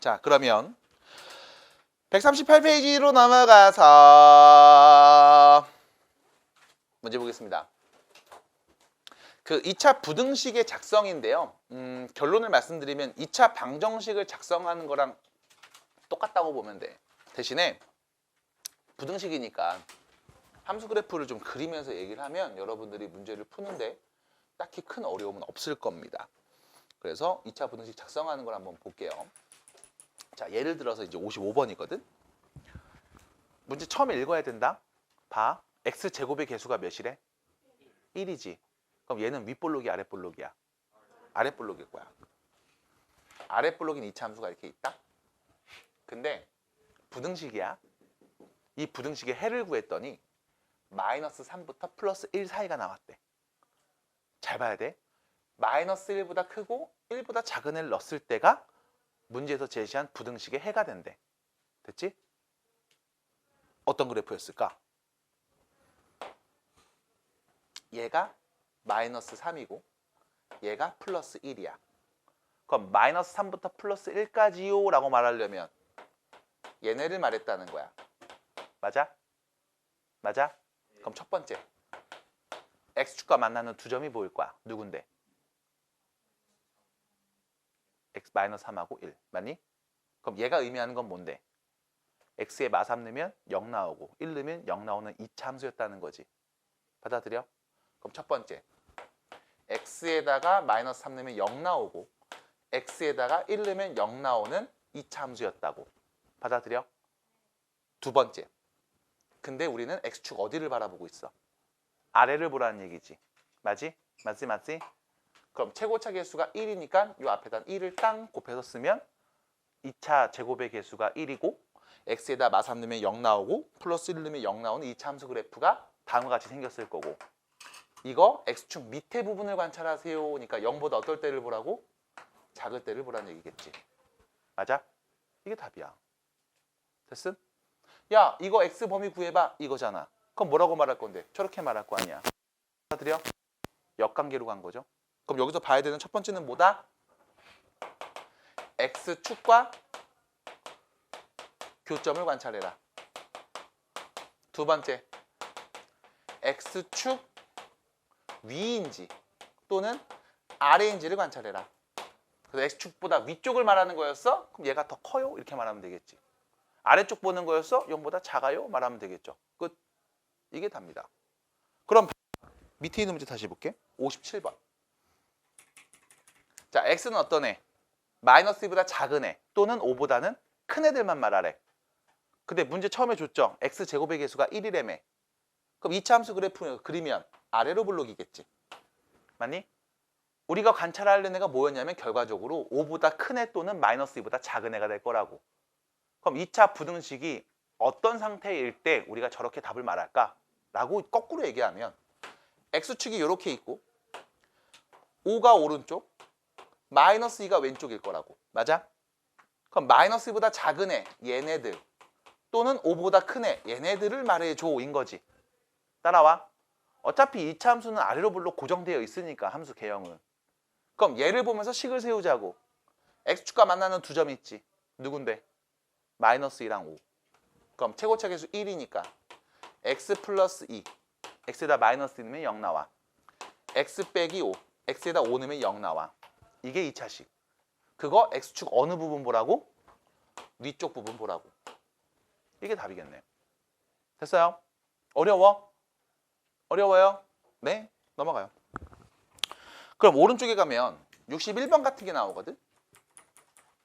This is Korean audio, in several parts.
자, 그러면 138페이지로 넘어가서 문제 보겠습니다. 그 2차 부등식의 작성인데요. 결론을 말씀드리면 2차 방정식을 작성하는 거랑 똑같다고 보면 돼. 대신에 부등식이니까 함수 그래프를 좀 그리면서 얘기를 하면 여러분들이 문제를 푸는데 딱히 큰 어려움은 없을 겁니다. 그래서 2차 부등식 작성하는 걸 한번 볼게요. 자, 예를 들어서 이제 55번이거든. 문제 처음에 읽어야 된다. 봐. x제곱의 개수가 몇이래? 1이지. 그럼 얘는 윗볼록이 아랫볼록이야? 아랫볼록일 거야. 아랫볼록인 2차 함수가 이렇게 있다. 근데 부등식이야. 이 부등식의 해를 구했더니 마이너스 3부터 플러스 1 사이가 나왔대. 잘 봐야 돼. 마이너스 1보다 크고 1보다 작은 애를 넣었을 때가 문제에서 제시한 부등식의 해가 된대. 됐지? 어떤 그래프였을까? 얘가 마이너스 3이고 얘가 플러스 1이야. 그럼 마이너스 3부터 플러스 1까지요 라고 말하려면 얘네를 말했다는 거야. 맞아? 맞아? 그럼 첫 번째 x축과 만나는 두 점이 보일 거야. 누군데? x 마이너스 3하고 1 맞니? 그럼 얘가 의미하는 건 뭔데? x에 마3 넣으면 0 나오고 1 넣으면 0 나오는 2차 함수였다는 거지. 받아들여? 그럼 첫 번째 x에다가 마이너스 3 넣으면 0 나오고 x에다가 1 넣으면 0 나오는 2차 함수였다고. 받아들여? 두 번째 근데 우리는 x축 어디를 바라보고 있어? 아래를 보라는 얘기지. 맞지? 맞지? 맞지? 그럼 최고차 개수가 1이니까 이 앞에다 1을 땅 곱해서 쓰면 2차 제곱의 개수가 1이고 x에다 마3 넣으면 0 나오고 플러스 1 넣으면 0 나오는 2차 함수 그래프가 다음과 같이 생겼을 거고 이거 x축 밑에 부분을 관찰하세요. 그러니까 0보다 어떨 때를 보라고? 작을 때를 보라는 얘기겠지. 맞아? 이게 답이야. 됐음? 야 이거 x 범위 구해봐 이거잖아. 그럼 뭐라고 말할 건데? 저렇게 말할 거 아니야. 받아들여? 역관계로 간 거죠. 그럼 여기서 봐야 되는 첫 번째는 뭐다? x축과 교점을 관찰해라. 두 번째 x축 위인지 또는 아래인지를 관찰해라. 그래서 x축보다 위쪽을 말하는 거였어? 그럼 얘가 더 커요? 이렇게 말하면 되겠지. 아래쪽 보는 거였어? 0보다 작아요? 말하면 되겠죠. 끝. 이게 답니다. 그럼 밑에 있는 문제 다시 볼게. 57번. 자, x는 어떤 애? 마이너스 2보다 작은 애 또는 5보다는 큰 애들만 말하래. 근데 문제 처음에 줬죠. x제곱의 개수가 1이라며. 그럼 2차 함수 그래프 그리면 아래로 볼록이겠지. 맞니? 우리가 관찰하려는 애가 뭐였냐면 결과적으로 5보다 큰 애 또는 마이너스 2보다 작은 애가 될 거라고. 그럼 2차 부등식이 어떤 상태일 때 우리가 저렇게 답을 말할까? 라고 거꾸로 얘기하면 x축이 이렇게 있고 5가 오른쪽, 마이너스 2가 왼쪽일 거라고. 맞아? 그럼 마이너스 2보다 작은 애, 얘네들 또는 5보다 큰 애, 얘네들을 말해줘 인 거지. 따라와. 어차피 2차 함수는 아래로 볼록 고정되어 있으니까 함수 개형은. 그럼 얘를 보면서 식을 세우자고. x축과 만나는 두 점이 있지. 누군데? 마이너스 2랑 5. 그럼 최고차 개수 1이니까 x 플러스 2. x에다 마이너스 2 넣으면 0 나와. x 빼기 5. x에다 5 넣으면 0 나와. 이게 2차식. 그거 x축 어느 부분 보라고? 위쪽 부분 보라고. 이게 답이겠네요. 됐어요? 어려워? 어려워요? 네? 넘어가요. 그럼 오른쪽에 가면 61번 같은 게 나오거든?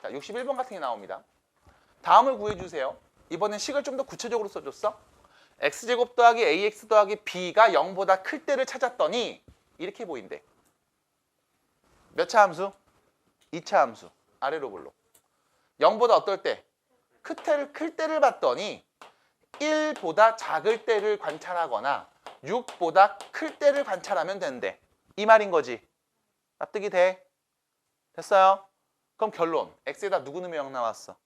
자, 61번 같은 게 나옵니다. 다음을 구해주세요. 이번엔 식을 좀 더 구체적으로 써줬어. x제곱 더하기 ax 더하기 b가 0보다 클 때를 찾았더니 이렇게 보인대. 몇 차 함수? 2차 함수. 아래로 볼록. 0보다 어떨 때? 클 때를 봤더니 1보다 작을 때를 관찰하거나 6보다 클 때를 관찰하면 된대. 이 말인 거지. 납득이 돼? 됐어요? 그럼 결론. x에다 누구 넣으면 0 나왔어?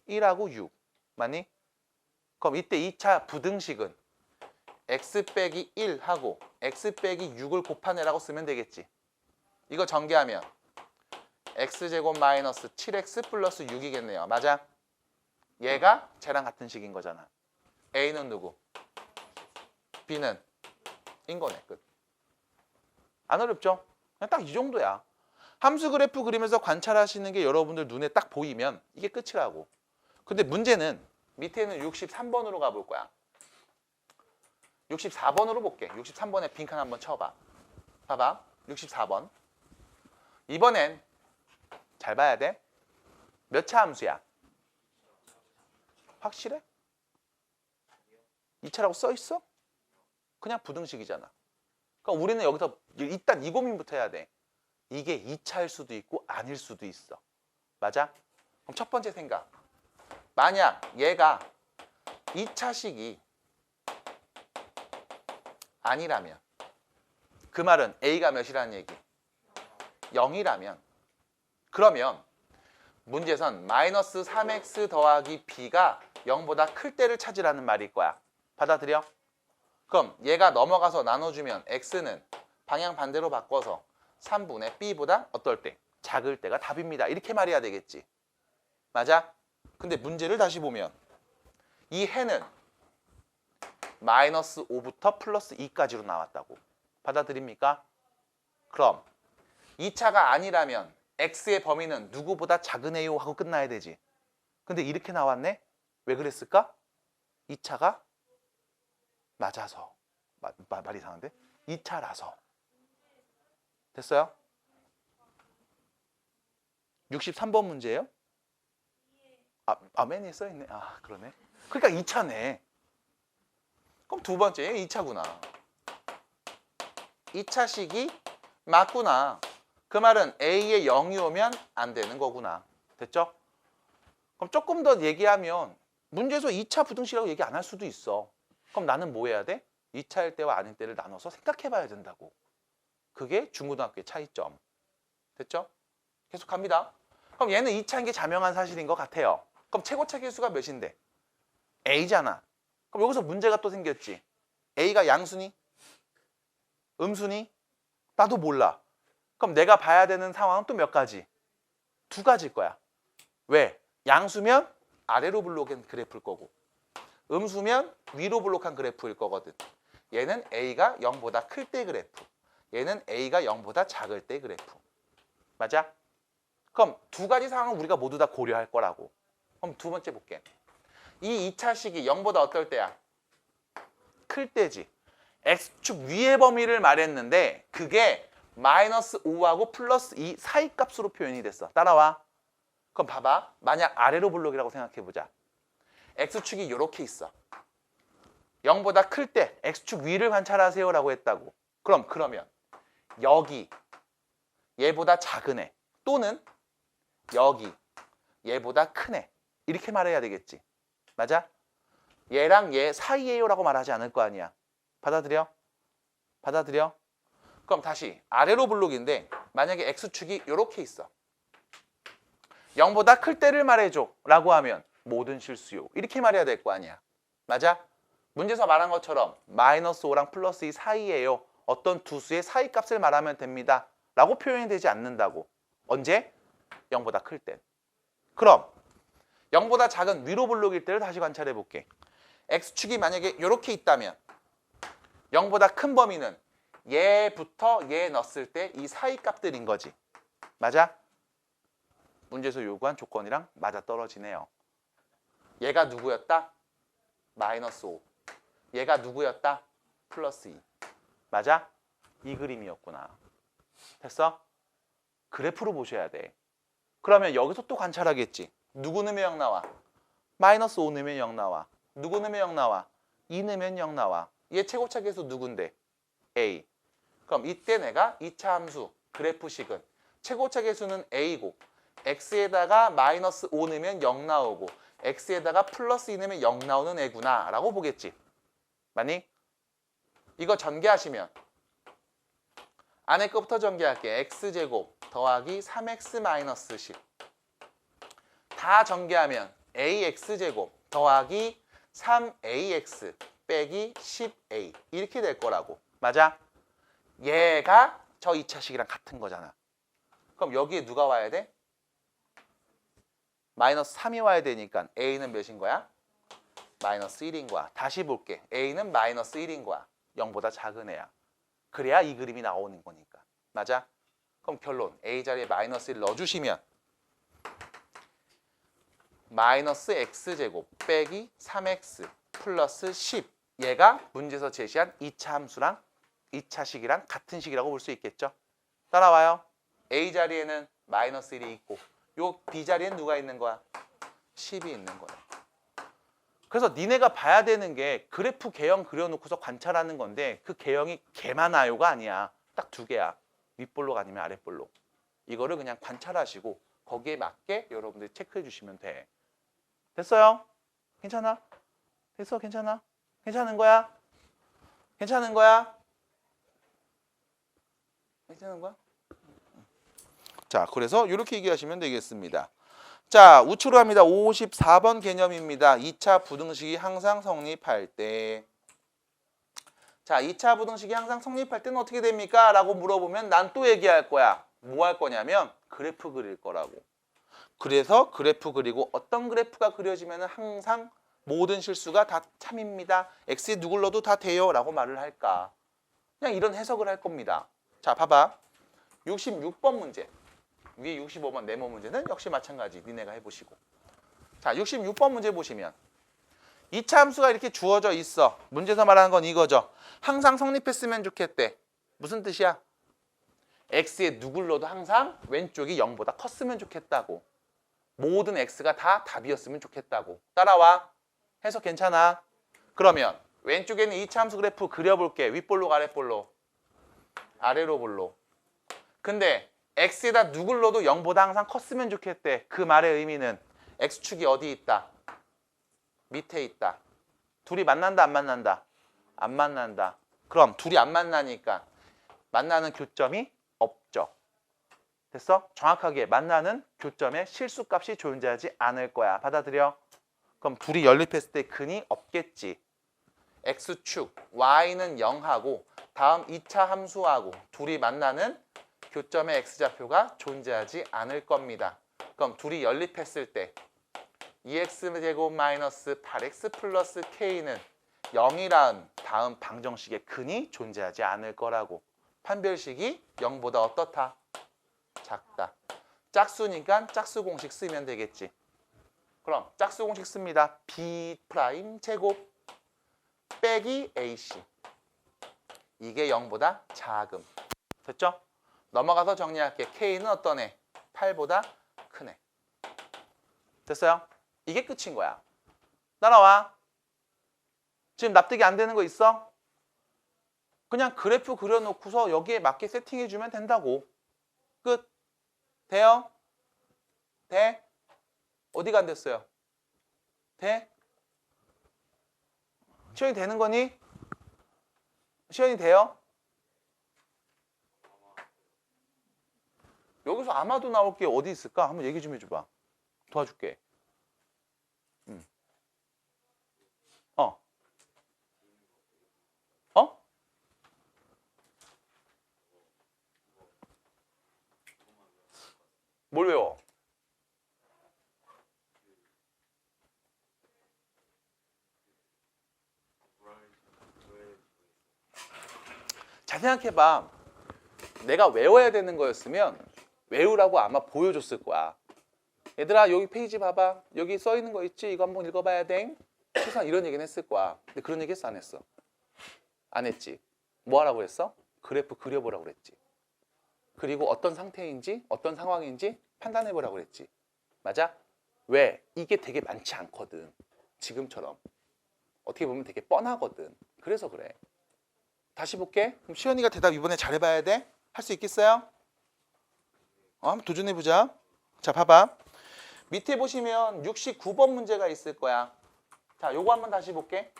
1하고 6. 맞니? 그럼 이때 2차 부등식은 x 빼기 1하고 x 빼기 6을 곱한 애라고 쓰면 되겠지. 이거 전개하면 x제곱 마이너스 7x 플러스 6이겠네요. 맞아? 얘가 쟤랑 같은 식인 거잖아. A는 누구? B는 인거네. 끝. 안 어렵죠? 그냥 딱 이 정도야. 함수 그래프 그리면서 관찰하시는 게 여러분들 눈에 딱 보이면 이게 끝이라고. 근데 문제는 밑에는 63번으로 가볼 거야. 64번으로 볼게. 63번에 빈칸 한번 쳐봐. 봐봐. 64번. 이번엔 잘 봐야 돼. 몇 차 함수야? 확실해? 2차라고 써 있어? 그냥 부등식이잖아. 그러니까 우리는 여기서 일단 이 고민부터 해야 돼. 이게 2차일 수도 있고 아닐 수도 있어. 맞아? 그럼 첫 번째 생각. 만약 얘가 2차식이 아니라면 그 말은 A가 몇이라는 얘기? 0이라면 그러면 문제선 마이너스 3x 더하기 b가 0보다 클 때를 찾으라는 말일 거야. 받아들여? 그럼 얘가 넘어가서 나눠주면 x는 방향 반대로 바꿔서 3분의 b보다 어떨 때? 작을 때가 답입니다. 이렇게 말해야 되겠지. 맞아? 근데 문제를 다시 보면 이 해는 마이너스 5부터 플러스 2까지로 나왔다고. 받아들입니까? 그럼 2차가 아니라면 x의 범위는 누구보다 작으네요 하고 끝나야 되지. 근데 이렇게 나왔네? 왜 그랬을까? 2차가 맞아서. 말 이상한데? 2차라서. 됐어요? 63번 문제예요? 맨에 써있네. 그러네. 그러니까 2차네. 그럼 두 번째 2차구나. 2차식이 맞구나. 그 말은 A에 0이 오면 안 되는 거구나. 됐죠? 그럼 조금 더 얘기하면 문제에서 2차 부등식이라고 얘기 안 할 수도 있어. 그럼 나는 뭐 해야 돼? 2차일 때와 아닐 때를 나눠서 생각해 봐야 된다고. 그게 중고등학교의 차이점. 됐죠? 계속 갑니다. 그럼 얘는 2차인 게 자명한 사실인 것 같아요. 그럼 최고차 계수가 몇인데? A잖아. 그럼 여기서 문제가 또 생겼지. A가 양수니? 음수니? 나도 몰라. 그럼 내가 봐야 되는 상황은 또 몇 가지? 두 가지일 거야. 왜? 양수면 아래로 블록한 그래프일 거고 음수면 위로 블록한 그래프일 거거든. 얘는 A가 0보다 클 때 그래프. 얘는 A가 0보다 작을 때 그래프. 맞아? 그럼 두 가지 상황은 우리가 모두 다 고려할 거라고. 그럼 두 번째 볼게. 이 2차식이 0보다 어떨 때야? 클 때지. X축 위의 범위를 말했는데 그게 마이너스 5하고 플러스 2 사이 값으로 표현이 됐어. 따라와. 그럼 봐봐. 만약 아래로 블록이라고 생각해보자. X축이 이렇게 있어. 0보다 클 때 X축 위를 관찰하세요 라고 했다고. 그러면 여기 얘보다 작은 애 또는 여기 얘보다 큰 애 이렇게 말해야 되겠지. 맞아? 얘랑 얘 사이에요 라고 말하지 않을 거 아니야. 받아들여? 받아들여? 그럼 다시 아래로 블록인데 만약에 X축이 이렇게 있어. 0보다 클 때를 말해줘 라고 하면 모든 실수요. 이렇게 말해야 될 거 아니야. 맞아? 문제에서 말한 것처럼 마이너스 5랑 플러스 2 사이에요. 어떤 두 수의 사이 값을 말하면 됩니다. 라고 표현이 되지 않는다고. 언제? 0보다 클 때. 그럼 0보다 작은 위로 블록일 때를 다시 관찰해 볼게. X축이 만약에 이렇게 있다면 0보다 큰 범위는 얘부터 얘 넣었을 때 이 사이 값들인 거지. 맞아? 문제에서 요구한 조건이랑 맞아떨어지네요. 얘가 누구였다? 마이너스 5. 얘가 누구였다? 플러스 2. 맞아? 이 그림이었구나. 됐어? 그래프로 보셔야 돼. 그러면 여기서 또 관찰하겠지. 누구 넣으면 0 나와? 마이너스 5 넣으면 0 나와. 누구 넣으면 0 나와? 2 넣으면 0 나와. 얘 최고차 계수 누군데? A. 그럼 이때 내가 2차 함수 그래프식은 최고차 계수는 A고 X에다가 마이너스 5 넣으면 0 나오고 X에다가 플러스 2 넣으면 0 나오는 애구나 라고 보겠지. 맞니? 이거 전개하시면 안에 거부터 전개할게. X제곱 더하기 3X 마이너스 10 다 전개하면 AX제곱 더하기 3AX 빼기 10A 이렇게 될 거라고. 맞아? 얘가 저 2차식이랑 같은 거잖아. 그럼 여기에 누가 와야 돼? 마이너스 3이 와야 되니까 a는 몇인 거야? 마이너스 1인 거야. 다시 볼게. a는 마이너스 1인 거야. 0보다 작은 애야. 그래야 이 그림이 나오는 거니까. 맞아? 그럼 결론. a 자리에 마이너스 1 넣어주시면 마이너스 x제곱 빼기 3x 플러스 10. 얘가 문제에서 제시한 2차 함수랑 2차 식이랑 같은 식이라고 볼 수 있겠죠? 따라와요. a 자리에는 마이너스 1이 있고 요 b 자리엔 누가 있는 거야? 10이 있는 거야. 그래서 니네가 봐야 되는 게 그래프 개형 그려놓고서 관찰하는 건데 그 개형이 개만 나요가 아니야. 딱 두 개야. 윗볼록 아니면 아랫볼록. 이거를 그냥 관찰하시고 거기에 맞게 여러분들이 체크해 주시면 돼. 됐어요? 괜찮아? 됐어? 괜찮아? 괜찮은 거야? 괜찮은 거야? 괜찮은 거야? 자, 그래서 이렇게 얘기하시면 되겠습니다. 자, 우측으로 합니다. 54번 개념입니다. 2차 부등식이 항상 성립할 때. 자, 2차 부등식이 항상 성립할 때는 어떻게 됩니까? 라고 물어보면 난 또 얘기할 거야. 뭐 할 거냐면 그래프 그릴 거라고. 그래서 그래프 그리고 어떤 그래프가 그려지면 항상 모든 실수가 다 참입니다. x에 누굴 넣어도 다 돼요. 라고 말을 할까. 그냥 이런 해석을 할 겁니다. 자, 봐봐. 66번 문제. 위에 65번 네모 문제는 역시 마찬가지. 니네가 해보시고. 자, 66번 문제 보시면 2차 함수가 이렇게 주어져 있어. 문제에서 말하는 건 이거죠. 항상 성립했으면 좋겠대. 무슨 뜻이야? x에 누굴 넣어도 항상 왼쪽이 0보다 컸으면 좋겠다고. 모든 x가 다 답이었으면 좋겠다고. 따라와. 해석 괜찮아? 그러면 왼쪽에는 2차 함수 그래프 그려볼게. 윗볼록 아랫볼록. 아래로 볼록. 근데 x에다 누굴 넣어도 0보다 항상 컸으면 좋겠대. 그 말의 의미는 x축이 어디 있다? 밑에 있다. 둘이 만난다 안 만난다? 안 만난다. 그럼 둘이 안 만나니까 만나는 교점이 없죠. 됐어? 정확하게 만나는 교점에 실수값이 존재하지 않을 거야. 받아들여? 그럼 둘이 연립했을 때 근이 없겠지. x축 y는 0하고 다음 2차 함수하고 둘이 만나는 교점의 x좌표가 존재하지 않을 겁니다. 그럼 둘이 연립했을 때 2x제곱 마이너스 8x 플러스 k는 0이란 다음 방정식의 근이 존재하지 않을 거라고. 판별식이 0보다 어떻다? 작다. 짝수니까 짝수 공식 쓰면 되겠지. 그럼 짝수 공식 씁니다. b' 제곱 빼기 ac. 이게 0보다 작음. 됐죠? 넘어가서 정리할게. k는 어떤 애? 8보다 큰 애. 됐어요? 이게 끝인 거야. 따라와. 지금 납득이 안 되는 거 있어? 그냥 그래프 그려놓고서 여기에 맞게 세팅해주면 된다고. 끝. 돼요? 돼? 어디가 안 됐어요? 돼? 시연이 되는 거니? 시연이 돼요? 여기서 아마도 나올 게 어디 있을까? 한번 얘기 좀 해줘봐. 도와줄게. 어? 어? 뭘 외워? 잘 생각해봐. 내가 외워야 되는 거였으면 외우라고 아마 보여줬을 거야. 얘들아 여기 페이지 봐봐. 여기 써 있는 거 있지? 이거 한번 읽어봐야 돼. 최소한 이런 얘기는 했을 거야. 근데 그런 얘기 했어? 안 했어? 안 했지. 뭐 하라고 했어? 그래프 그려보라고 그랬지. 그리고 어떤 상태인지 어떤 상황인지 판단해보라고 그랬지. 맞아? 왜? 이게 되게 많지 않거든. 지금처럼. 어떻게 보면 되게 뻔하거든. 그래서 그래. 다시 볼게. 그럼 시연이가 대답 이번에 잘해봐야 돼. 할 수 있겠어요? 한번 도전해보자. 자, 봐봐. 밑에 보시면 69번 문제가 있을 거야. 자, 요거 한번 다시 볼게.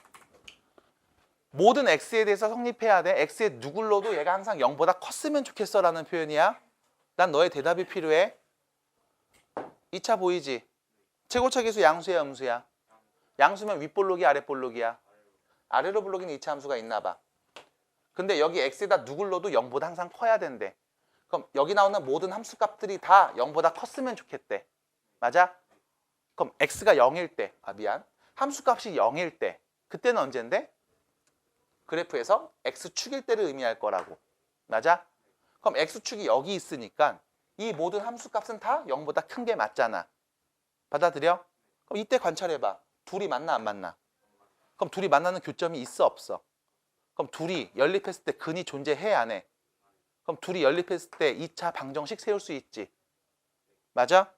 모든 x에 대해서 성립해야 돼. x에 누굴 넣어도 얘가 항상 0보다 컸으면 좋겠어 라는 표현이야. 난 너의 대답이 필요해. 2차 보이지? 최고차 계수 양수야 음수야? 양수면 윗볼록이 아랫볼록이야? 아래로 볼록이는 2차 함수가 있나 봐. 근데 여기 x에다 누굴 넣어도 0보다 항상 커야 된대. 그럼 여기 나오는 모든 함수값들이 다 0보다 컸으면 좋겠대. 맞아? 그럼 x가 0일 때, 함수값이 0일 때, 그때는 언젠데? 그래프에서 x축일 때를 의미할 거라고. 맞아? 그럼 x축이 여기 있으니까 이 모든 함수값은 다 0보다 큰 게 맞잖아. 받아들여? 그럼 이때 관찰해봐. 둘이 만나 안 만나? 그럼 둘이 만나는 교점이 있어 없어? 그럼 둘이 연립했을 때 근이 존재해 안 해? 그럼 둘이 연립했을 때 2차 방정식 세울 수 있지. 맞아?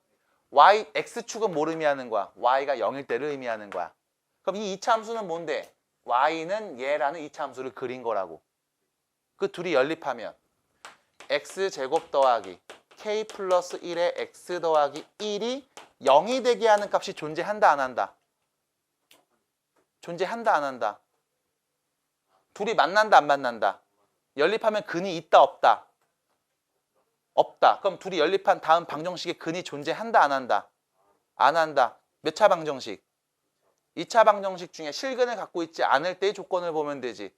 x축은 뭘 의미하는 거야? y가 0일 때를 의미하는 거야. 그럼 이 2차 함수는 뭔데? y는 얘라는 2차 함수를 그린 거라고. 그 둘이 연립하면 x제곱 더하기 k 플러스 1에 x 더하기 1이 0이 되게 하는 값이 존재한다 안 한다? 존재한다 안 한다? 둘이 만난다 안 만난다? 연립하면 근이 있다 없다? 없다. 그럼 둘이 연립한 다음 방정식에 근이 존재한다 안 한다? 안 한다. 몇 차 방정식? 2차 방정식 중에 실근을 갖고 있지 않을 때의 조건을 보면 되지.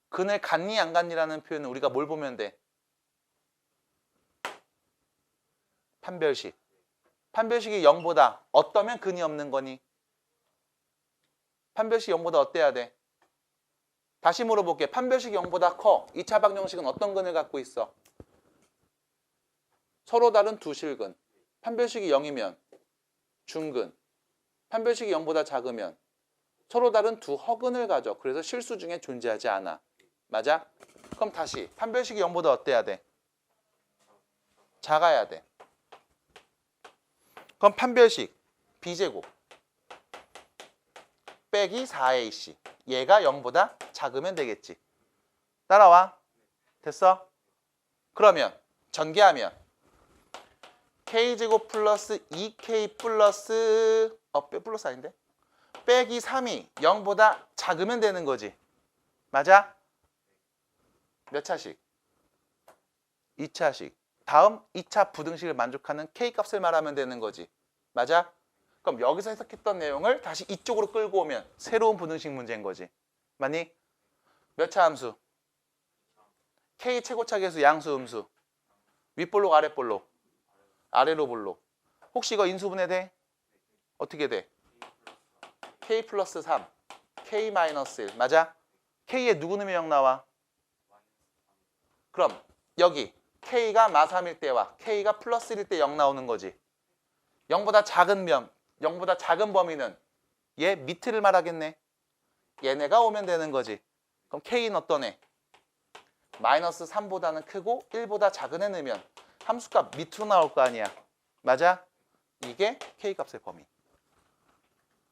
근을 갖니 안 갖니라는 표현은 우리가 뭘 보면 돼? 판별식. 판별식이 0보다 어떠면 근이 없는 거니? 판별식이 0보다 어때야 돼? 다시 물어볼게. 판별식이 0보다 커. 2차 방정식은 어떤 근을 갖고 있어? 서로 다른 두 실근. 판별식이 0이면 중근. 판별식이 0보다 작으면 서로 다른 두 허근을 가져. 그래서 실수 중에 존재하지 않아. 맞아? 그럼 다시 판별식이 0보다 어때야 돼? 작아야 돼. 그럼 판별식 b제곱 빼기 4ac. 얘가 0보다 작으면 되겠지. 따라와. 됐어? 그러면 전개하면 k제곱 플러스 2k 플러스 플러스 아닌데? 빼기 3이 0보다 작으면 되는 거지. 맞아? 몇 차식? 2차식. 다음 2차 부등식을 만족하는 k값을 말하면 되는 거지. 맞아? 그럼 여기서 해석했던 내용을 다시 이쪽으로 끌고 오면 새로운 부등식 문제인 거지. 맞니? 몇 차 함수? k 최고차 계수 양수 음수. 윗볼록 아랫볼록? 아래로 볼록. 혹시 이거 인수분해 돼? 어떻게 돼? k 플러스 3, k 마이너스 1. 맞아? k에 누구 넣으면 0 나와? 그럼 여기 k가 마3일 때와 k가 플러스 1일 때 0 나오는 거지. 0보다 작은 면, 0보다 작은 범위는 얘 밑을 말하겠네. 얘네가 오면 되는 거지. 그럼 k는 어떤 애? 마이너스 3보다는 크고 1보다 작은 애 넣으면 함수값 밑으로 나올 거 아니야. 맞아? 이게 k값의 범위.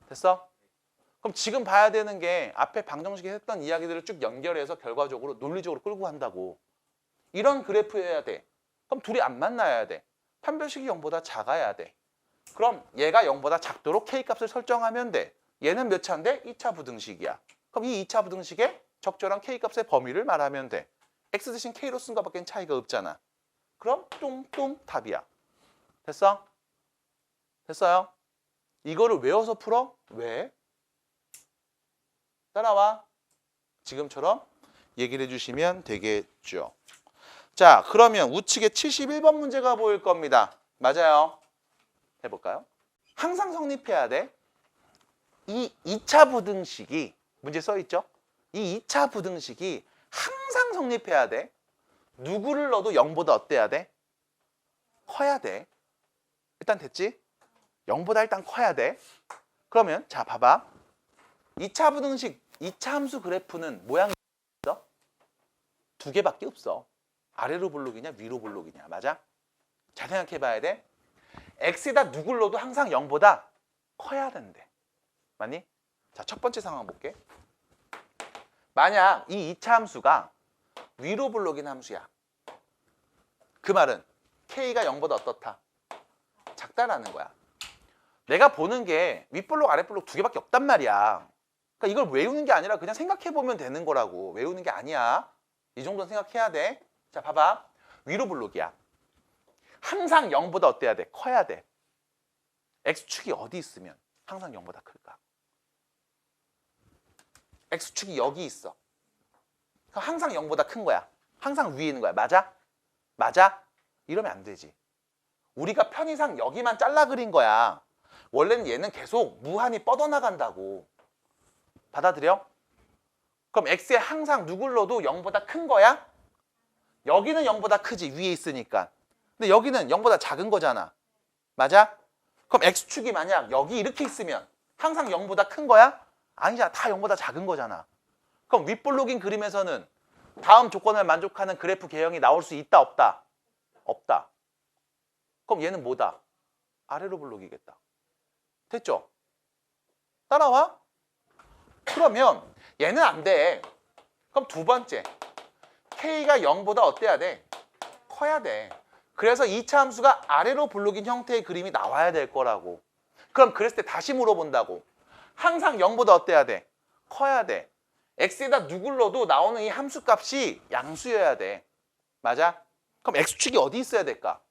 됐어? 그럼 지금 봐야 되는 게 앞에 방정식에 했던 이야기들을 쭉 연결해서 결과적으로 논리적으로 끌고 간다고. 이런 그래프여야 돼. 그럼 둘이 안 만나야 돼. 판별식이 0보다 작아야 돼. 그럼 얘가 0보다 작도록 k값을 설정하면 돼. 얘는 몇 차인데? 2차 부등식이야. 그럼 이 2차 부등식에 적절한 k값의 범위를 말하면 돼. x 대신 k로 쓴 것밖에 차이가 없잖아. 그럼 뚱뚱 답이야. 됐어? 됐어요? 이거를 외워서 풀어? 왜? 따라와. 지금처럼 얘기를 해주시면 되겠죠. 자, 그러면 우측에 71번 문제가 보일 겁니다. 맞아요. 해볼까요? 항상 성립해야 돼. 이 2차 부등식이 문제 써있죠? 이 2차 부등식이 항상 성립해야 돼. 누구를 넣어도 0보다 어때야 돼? 커야 돼. 일단 됐지? 0보다 일단 커야 돼. 그러면 자 봐봐. 2차 부등식, 2차 함수 그래프는 모양이 있어? 두 개밖에 없어. 아래로 볼록이냐 위로 볼록이냐. 맞아? 잘 생각해 봐야 돼. x에다 누구를 넣어도 항상 0보다 커야 된대. 맞니? 자, 첫 번째 상황 볼게. 만약 이 2차 함수가 위로 볼록인 함수야. 그 말은 k가 0보다 어떻다? 작다라는 거야. 내가 보는 게 윗볼록 아랫볼록 두 개밖에 없단 말이야. 그러니까 이걸 외우는 게 아니라 그냥 생각해 보면 되는 거라고. 외우는 게 아니야. 이 정도는 생각해야 돼. 자, 봐봐. 위로 볼록이야. 항상 0보다 어때야 돼? 커야 돼. x축이 어디 있으면 항상 0보다 클까? x축이 여기 있어. 그러니까 항상 0보다 큰 거야. 항상 위에 있는 거야. 맞아? 맞아? 이러면 안 되지. 우리가 편의상 여기만 잘라 그린 거야. 원래는 얘는 계속 무한히 뻗어나간다고. 받아들여? 그럼 x에 항상 누굴 넣어도 0보다 큰 거야? 여기는 0보다 크지, 위에 있으니까. 근데 여기는 0보다 작은 거잖아. 맞아? 그럼 x축이 만약 여기 이렇게 있으면 항상 0보다 큰 거야? 아니잖아. 다 0보다 작은 거잖아. 그럼 윗볼록인 그림에서는 다음 조건을 만족하는 그래프 개형이 나올 수 있다, 없다? 없다. 그럼 얘는 뭐다? 아래로 볼록이겠다. 됐죠? 따라와? 그러면 얘는 안 돼. 그럼 두 번째, k가 0보다 어때야 돼? 커야 돼. 그래서 2차 함수가 아래로 볼록인 형태의 그림이 나와야 될 거라고. 그럼 그랬을 때 다시 물어본다고. 항상 0보다 어때야 돼? 커야 돼. x에다 누굴 넣어도 나오는 이 함수 값이 양수여야 돼. 맞아? 그럼 x축이 어디 있어야 될까?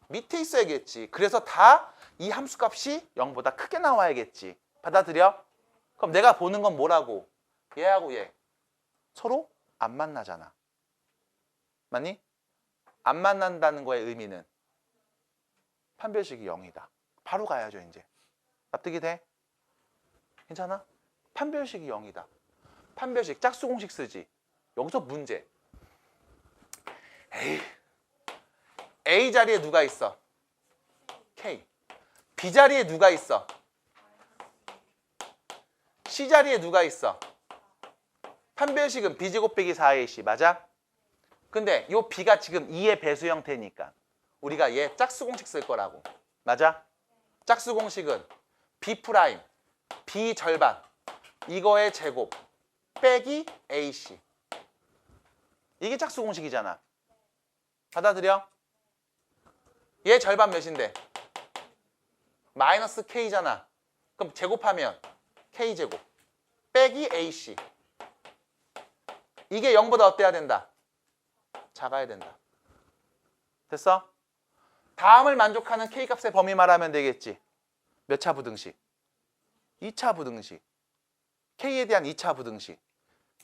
밑에 있어야겠지. 그래서 다 이 함수 값이 0보다 크게 나와야겠지. 받아들여? 그럼 내가 보는 건 뭐라고? 얘하고 얘 서로 안 만나잖아. 맞니? 안 만난다는 거의 의미는 판별식이 0이다. 바로 가야죠, 이제. 납득이 돼? 괜찮아? 판별식이 0이다. 판별식, 짝수공식 쓰지. 여기서 문제. A 자리에 누가 있어? K. B 자리에 누가 있어? C 자리에 누가 있어? 판별식은 B제곱 빼기 4AC, 맞아? 근데 요 B가 지금 2의 배수 형태니까 우리가 얘 짝수공식 쓸 거라고. 맞아? 짝수공식은 B 프라임, B 절반, 이거의 제곱, 빼기 AC. 이게 짝수공식이잖아. 받아들여? 얘 절반 몇인데? 마이너스 K잖아. 그럼 제곱하면 K제곱, 빼기 AC. 이게 0보다 어때야 된다? 작아야 된다. 됐어? 다음을 만족하는 K값의 범위 말하면 되겠지. 몇 차 부등식? 2차 부등식. K에 대한 2차 부등식.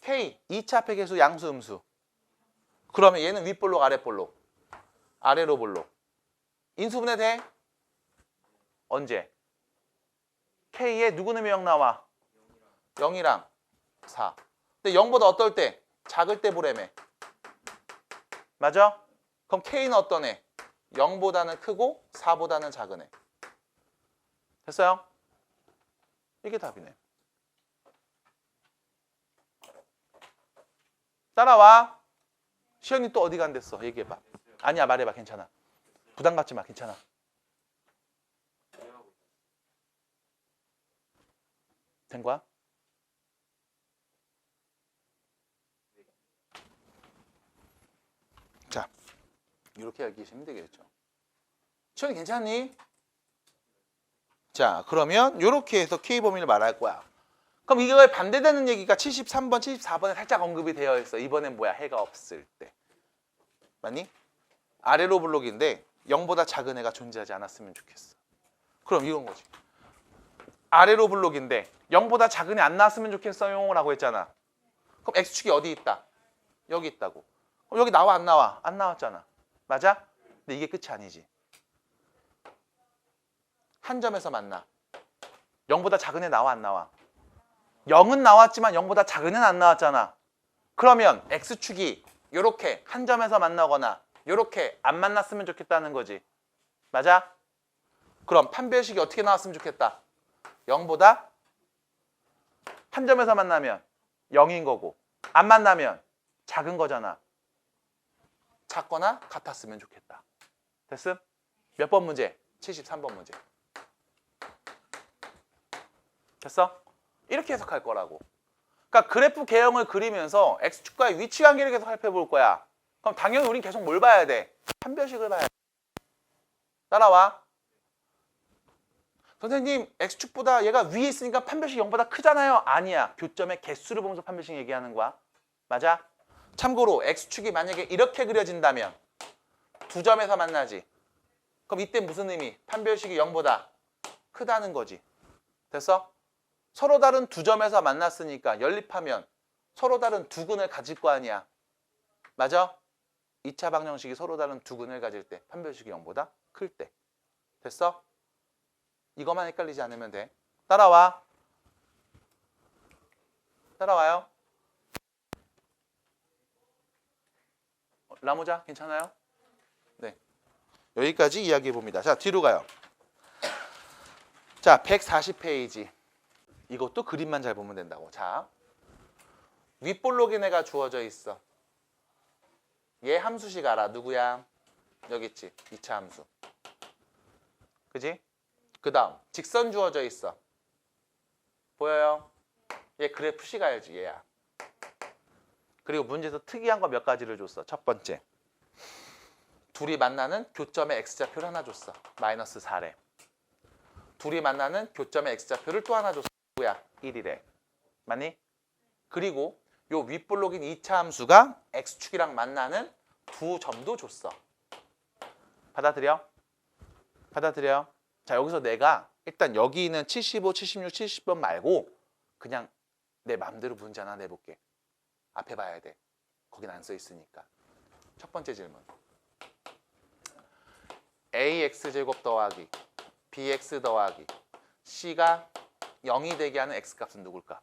K 2차 폐계수 양수 음수. 그러면 얘는 윗볼록 아랫볼록? 아래로 볼록. 인수분해 돼? 언제? K에 누구 넣으면 0 나와? 0이랑 4. 근데 0보다 어떨 때? 작을 때 보래매. 맞아? 그럼 K는 어떤 애? 0보다는 크고 4보다는 작은 애. 됐어요? 이게 답이네. 따라와. 시연이 또 어디 간댔어? 얘기해봐. 아니야, 말해봐. 괜찮아. 부담 갖지 마. 괜찮아. 된 거야? 자, 이렇게 얘기하시면 되겠죠. 시연이 괜찮니? 자, 그러면 이렇게 해서 K 범위를 말할 거야. 그럼 이거에 반대되는 얘기가 73번, 74번에 살짝 언급이 되어 있어. 이번엔 뭐야? 해가 없을 때. 맞니? 아래로 블록인데 0보다 작은 애가 존재하지 않았으면 좋겠어. 그럼 이런 거지. 아래로 블록인데 0보다 작은 애 안 나왔으면 좋겠어요 라고 했잖아. 그럼 X축이 어디 있다? 여기 있다고. 그럼 여기 나와 안 나와? 안 나왔잖아. 맞아? 근데 이게 끝이 아니지. 한 점에서 만나. 0보다 작은 애 나와 안 나와? 0은 나왔지만 0보다 작은 애는 안 나왔잖아. 그러면 X축이 이렇게 한 점에서 만나거나 이렇게 안 만났으면 좋겠다는 거지. 맞아? 그럼 판별식이 어떻게 나왔으면 좋겠다? 0보다 한 점에서 만나면 0인 거고 안 만나면 작은 거잖아. 작거나 같았으면 좋겠다. 됐음? 몇 번 문제? 73번 문제. 됐어? 이렇게 해석할 거라고. 그러니까 그래프 개형을 그리면서 X축과의 위치 관계를 계속 살펴볼 거야. 그럼 당연히 우린 계속 뭘 봐야 돼? 판별식을 봐야 돼. 따라와. 선생님, X축보다 얘가 위에 있으니까 판별식 0보다 크잖아요. 아니야. 교점의 개수를 보면서 판별식 얘기하는 거야. 맞아? 참고로 X축이 만약에 이렇게 그려진다면 두 점에서 만나지. 그럼 이때 무슨 의미? 판별식이 0보다 크다는 거지. 됐어? 서로 다른 두 점에서 만났으니까 연립하면 서로 다른 두 근을 가질 거 아니야. 맞아? 2차 방정식이 서로 다른 두 근을 가질 때 판별식이 0보다 클 때. 됐어? 이것만 헷갈리지 않으면 돼. 따라와. 따라와요. 라모자 괜찮아요? 네. 여기까지 이야기해 봅니다. 자, 뒤로 가요. 자, 140페이지. 이것도 그림만 잘 보면 된다고. 자, 윗볼록인 애가 주어져 있어. 얘 함수식 알아. 누구야? 여기 있지. 2차 함수. 그지? 그 다음 직선 주어져 있어. 보여요? 얘 그래프식 알지? 얘야. 그리고 문제에서 특이한 거 몇 가지를 줬어. 첫 번째, 둘이 만나는 교점의 x좌표를 하나 줬어. 마이너스 4래. 둘이 만나는 교점의 x좌표를 또 하나 줬어. 뭐야? 1이래. 맞니? 그리고 요 윗볼록인 2차 함수가 x축이랑 만나는 두 점도 줬어. 받아들여? 받아들여? 자, 여기서 내가 일단 여기 있는 75, 76, 70번 말고 그냥 내 맘대로 문제 하나 내볼게. 앞에 봐야 돼. 거긴 안 써 있으니까. 첫 번째 질문. ax제곱 더하기 bx 더하기 c가 0이 되게 하는 x값은 누굴까?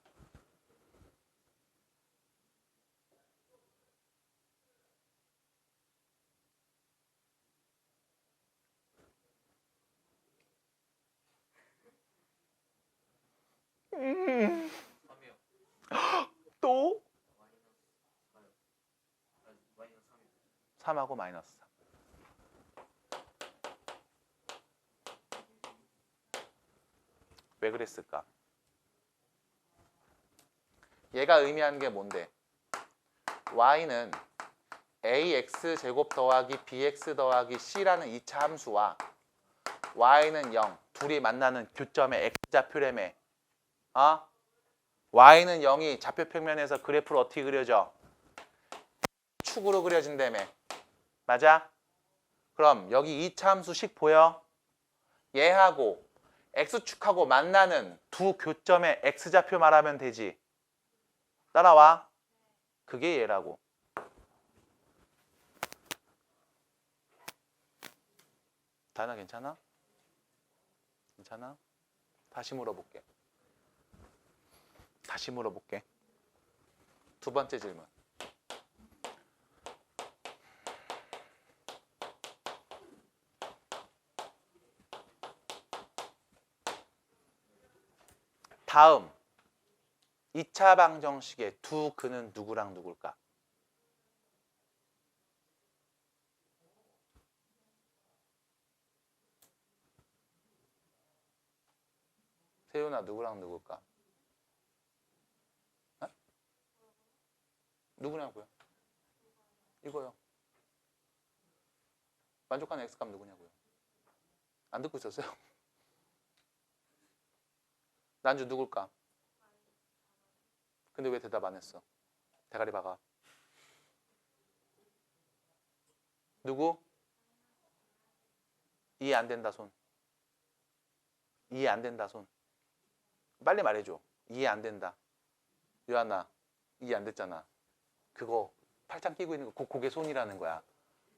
또? 3하고 마이너스 3. 왜 그랬을까? 얘가 의미하는 게 뭔데? y는 ax제곱 더하기 bx 더하기 c라는 2차 함수와 y는 0, 둘이 만나는 교점의 x좌표라며. y는 0이 좌표 평면에서 그래프를 어떻게 그려져? 축으로 그려진다며. 맞아? 그럼 여기 2차 함수식 보여? 얘하고 x축하고 만나는 두 교점의 x좌표 말하면 되지. 따라와. 그게 얘라고. 다나 괜찮아? 괜찮아? 다시 물어볼게. 다시 물어볼게. 두 번째 질문. 다음 2차 방정식의 두 근은 누구랑 누굴까? 세윤아, 누구랑 누굴까? 어? 누구냐고요? 이거요. 만족하는 x값 누구냐고요? 안 듣고 있었어요? 난주 누굴까? 근데 왜 대답 안 했어? 대가리 박아. 누구? 이해 안 된다 손. 이해 안 된다 손. 빨리 말해줘. 이해 안 된다. 유한아, 이해 안 됐잖아. 그거 팔짱 끼고 있는 거 고개 손이라는 거야.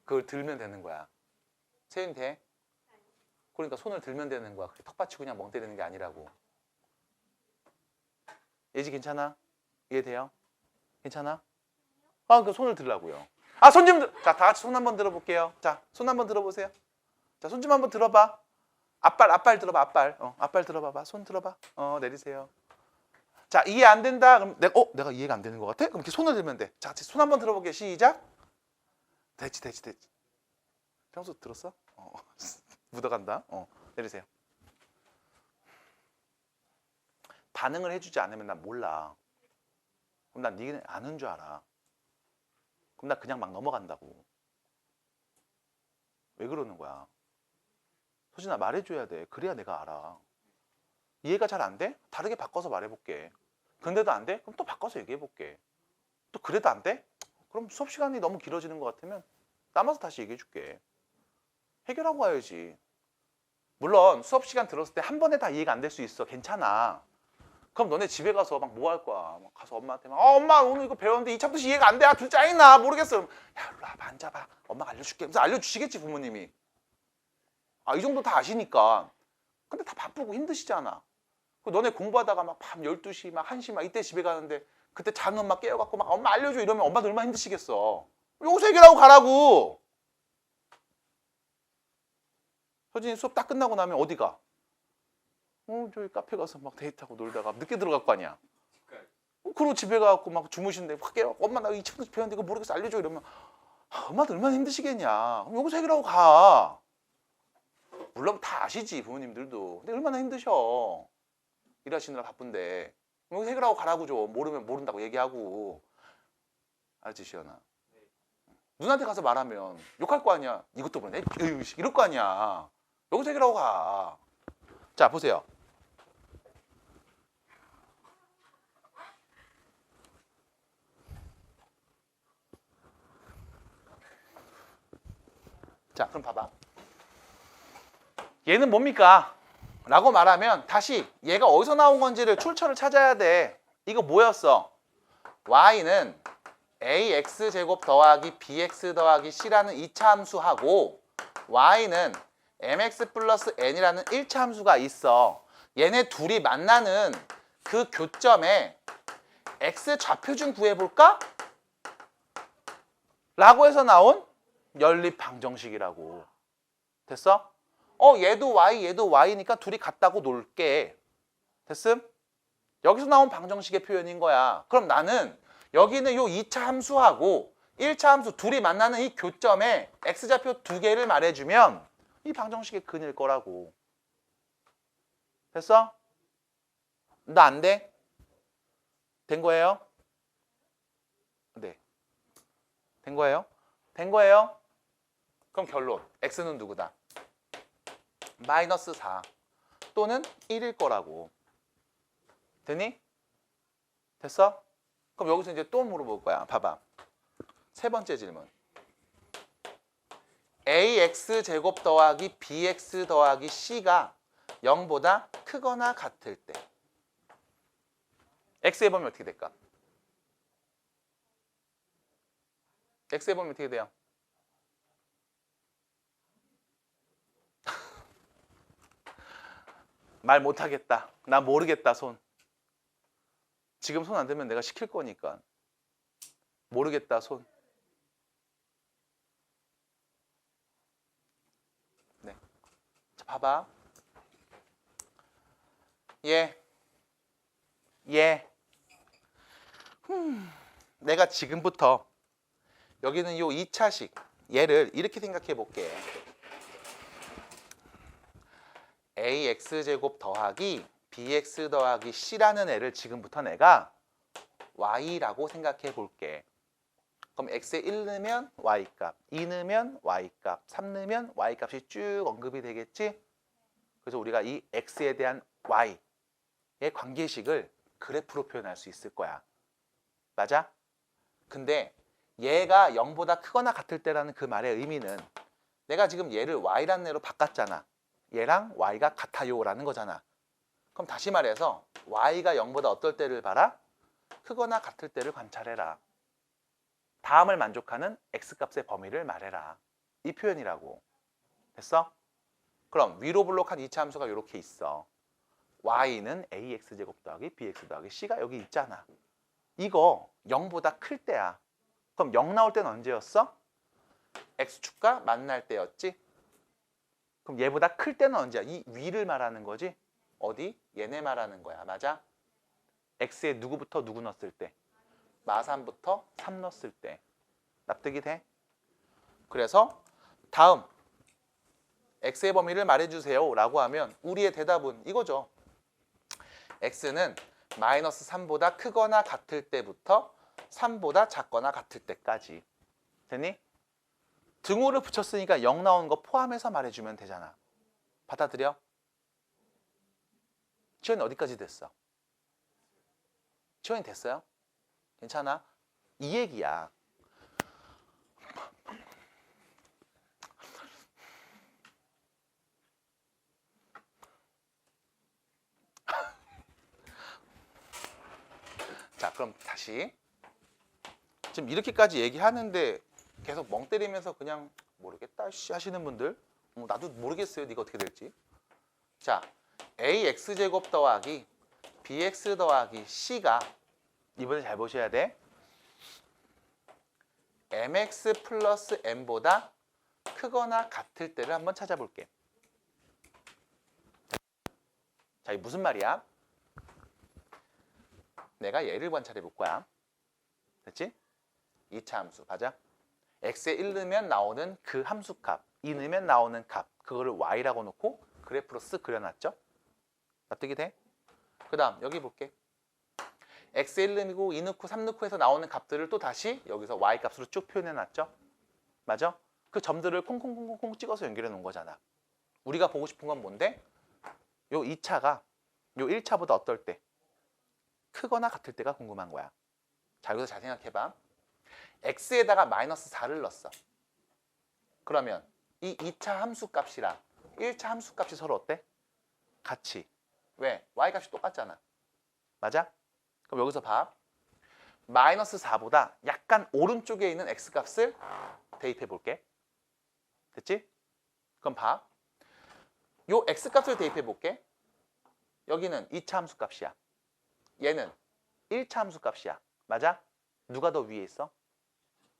그걸 들면 되는 거야. 세윤 돼? 그러니까 손을 들면 되는 거야. 턱 받치고 그냥 멍 때리는 게 아니라고. 예지 괜찮아? 이해돼요? 괜찮아? 그 손을 들라고요. 손 좀 자, 다 같이 손 한번 들어볼게요. 자, 손 한번 들어보세요. 자, 손 좀 한번 들어봐. 앞발 들어봐. 앞발 들어봐봐. 손 들어봐. 내리세요. 자, 이해 안 된다. 그럼 내가 이해가 안 되는 것 같아? 그럼 이렇게 손을 들면 돼. 자, 손 한번 들어볼게. 시작. 됐지. 평소 들었어? 묻어간다. 내리세요. 반응을 해주지 않으면 난 몰라. 그럼 난 니네 아는 줄 알아. 그럼 나 그냥 막 넘어간다고. 왜 그러는 거야? 소진아, 말해줘야 돼. 그래야 내가 알아. 이해가 잘 안 돼? 다르게 바꿔서 말해볼게. 근데도 안 돼? 그럼 또 바꿔서 얘기해볼게. 또 그래도 안 돼? 그럼 수업 시간이 너무 길어지는 것 같으면 남아서 다시 얘기해줄게. 해결하고 와야지. 물론 수업 시간 들었을 때 한 번에 다 이해가 안 될 수 있어. 괜찮아. 그럼 너네 집에 가서 막 뭐 할 거야? 막 가서 엄마한테 막 엄마 오늘 이거 배웠는데 이차부터 이해가 안 돼. 둘 짜증나. 모르겠어. 야 일로 와봐 앉아봐. 엄마가 알려줄게. 그래서 알려주시겠지 부모님이. 이 정도 다 아시니까. 근데 다 바쁘고 힘드시잖아. 너네 공부하다가 막 밤 12시 막 1시 막 이때 집에 가는데 그때 자는 엄마 깨워갖고 막 엄마 알려줘 이러면 엄마도 얼마나 힘드시겠어. 여기서 해결하고 가라고. 서진이 수업 딱 끝나고 나면 어디 가? 저기 카페 가서 막 데이트하고 놀다가 늦게 들어갈 거 아니야. 그리고 집에 가갖고 막 주무시는데 확 깨워. 엄마 나 이 친구 배웠는데 이거 모르겠어 알려줘 이러면 엄마도 얼마나 힘드시겠냐. 그럼 여기서 해결하고 가. 물론 다 아시지 부모님들도. 근데 얼마나 힘드셔. 일하시느라 바쁜데. 여기서 해결하고 가라고 좀. 모르면 모른다고 얘기하고. 알지 시연아? 누나한테 가서 말하면 욕할 거 아니야. 이것도 모르네. 이럴 거 아니야. 여기서 해결하고 가. 자 보세요. 자 그럼 봐봐. 얘는 뭡니까? 라고 말하면 다시 얘가 어디서 나온 건지를 출처를 찾아야 돼. 이거 뭐였어? y는 ax제곱 더하기 bx 더하기 c라는 2차 함수하고 y는 mx 플러스 n이라는 1차 함수가 있어. 얘네 둘이 만나는 그 교점에 x 좌표좀 구해볼까? 라고 해서 나온 연립 방정식이라고. 됐어? 얘도 y 얘도 y니까 둘이 같다고 놀게. 됐음? 여기서 나온 방정식의 표현인 거야. 그럼 나는 여기는 요 2차 함수하고 1차 함수 둘이 만나는 이 교점에 x좌표 두 개를 말해주면 이 방정식의 근일 거라고. 됐어? 나 안 돼? 된 거예요? 네. 된 거예요? 된 거예요? 그럼 결론. x는 누구다? 마이너스 4 또는 1일 거라고. 되니? 됐어? 그럼 여기서 이제 또 물어볼 거야. 봐봐. 세 번째 질문. ax제곱 더하기 bx 더하기 c가 0보다 크거나 같을 때 x의 범위 어떻게 될까? x의 범위 어떻게 돼요? 말 못하겠다. 나 모르겠다 손. 지금 손 안 들면 내가 시킬 거니까. 모르겠다 손. 네. 자, 봐봐. 내가 지금부터 여기는 요 2차식 얘를 이렇게 생각해 볼게. ax제곱 더하기 bx 더하기 c라는 애를 지금부터 내가 y라고 생각해 볼게. 그럼 x에 1 넣으면 y값, 2 넣으면 y값, 3 넣으면 y값이 쭉 언급이 되겠지? 그래서 우리가 이 x에 대한 y의 관계식을 그래프로 표현할 수 있을 거야. 맞아? 근데 얘가 0보다 크거나 같을 때라는 그 말의 의미는 내가 지금 얘를 y라는 애로 바꿨잖아. 얘랑 y가 같아요 라는 거잖아. 그럼 다시 말해서 y가 0보다 어떨 때를 봐라? 크거나 같을 때를 관찰해라. 다음을 만족하는 x값의 범위를 말해라. 이 표현이라고. 됐어? 그럼 위로 블록한 2차 함수가 이렇게 있어. y는 ax제곱 더하기 bx 더하기 c가 여기 있잖아. 이거 0보다 클 때야. 그럼 0 나올 때는 언제였어? x축과 만날 때였지? 그럼 얘보다 클 때는 언제야? 이 위를 말하는 거지? 어디? 얘네 말하는 거야. 맞아? x에 누구부터 누구 넣었을 때? 마3부터 3 넣었을 때. 납득이 돼? 그래서 다음 x의 범위를 말해주세요 라고 하면 우리의 대답은 이거죠. x는 마이너스 3보다 크거나 같을 때부터 3보다 작거나 같을 때까지. 되니? 등호를 붙였으니까 0 나오는 거 포함해서 말해주면 되잖아. 받아들여? 지원이 어디까지 됐어? 지원이 됐어요? 괜찮아? 이 얘기야. 자, 그럼 다시. 지금 이렇게까지 얘기하는데 계속 멍 때리면서 그냥 모르겠다 씨 하시는 분들, 나도 모르겠어요. 네가 어떻게 될지. 자, ax제곱 더하기 bx 더하기 c가 이번에 잘 보셔야 돼. mx 플러스 n보다 크거나 같을 때를 한번 찾아볼게. 자, 이게 무슨 말이야? 내가 얘를 관찰해 볼 거야. 됐지? 2차 함수, 맞아? x에 1 넣으면 나오는 그 함수값, 2 넣으면 나오는 값, 그거를 y라고 놓고 그래프로 쓱 그려놨죠? 납득이 돼? 그 다음 여기 볼게. x에 1 넣고 2 넣고 3 넣고 해서 나오는 값들을 또 다시 여기서 y값으로 쭉 표현해놨죠? 맞아? 그 점들을 콩콩콩콩 찍어서 연결해 놓은 거잖아. 우리가 보고 싶은 건 뭔데? 요 2차가 요 1차보다 어떨 때? 크거나 같을 때가 궁금한 거야. 자, 여기서 잘 생각해봐. x에다가 마이너스 4를 넣었어. 그러면 이 2차 함수값이랑 1차 함수값이 서로 어때? 같이. 왜? y값이 똑같잖아. 맞아? 그럼 여기서 봐. 마이너스 4보다 약간 오른쪽에 있는 x값을 대입해 볼게. 됐지? 그럼 봐. 요 x값을 대입해 볼게. 여기는 2차 함수값이야. 얘는 1차 함수값이야. 맞아? 누가 더 위에 있어?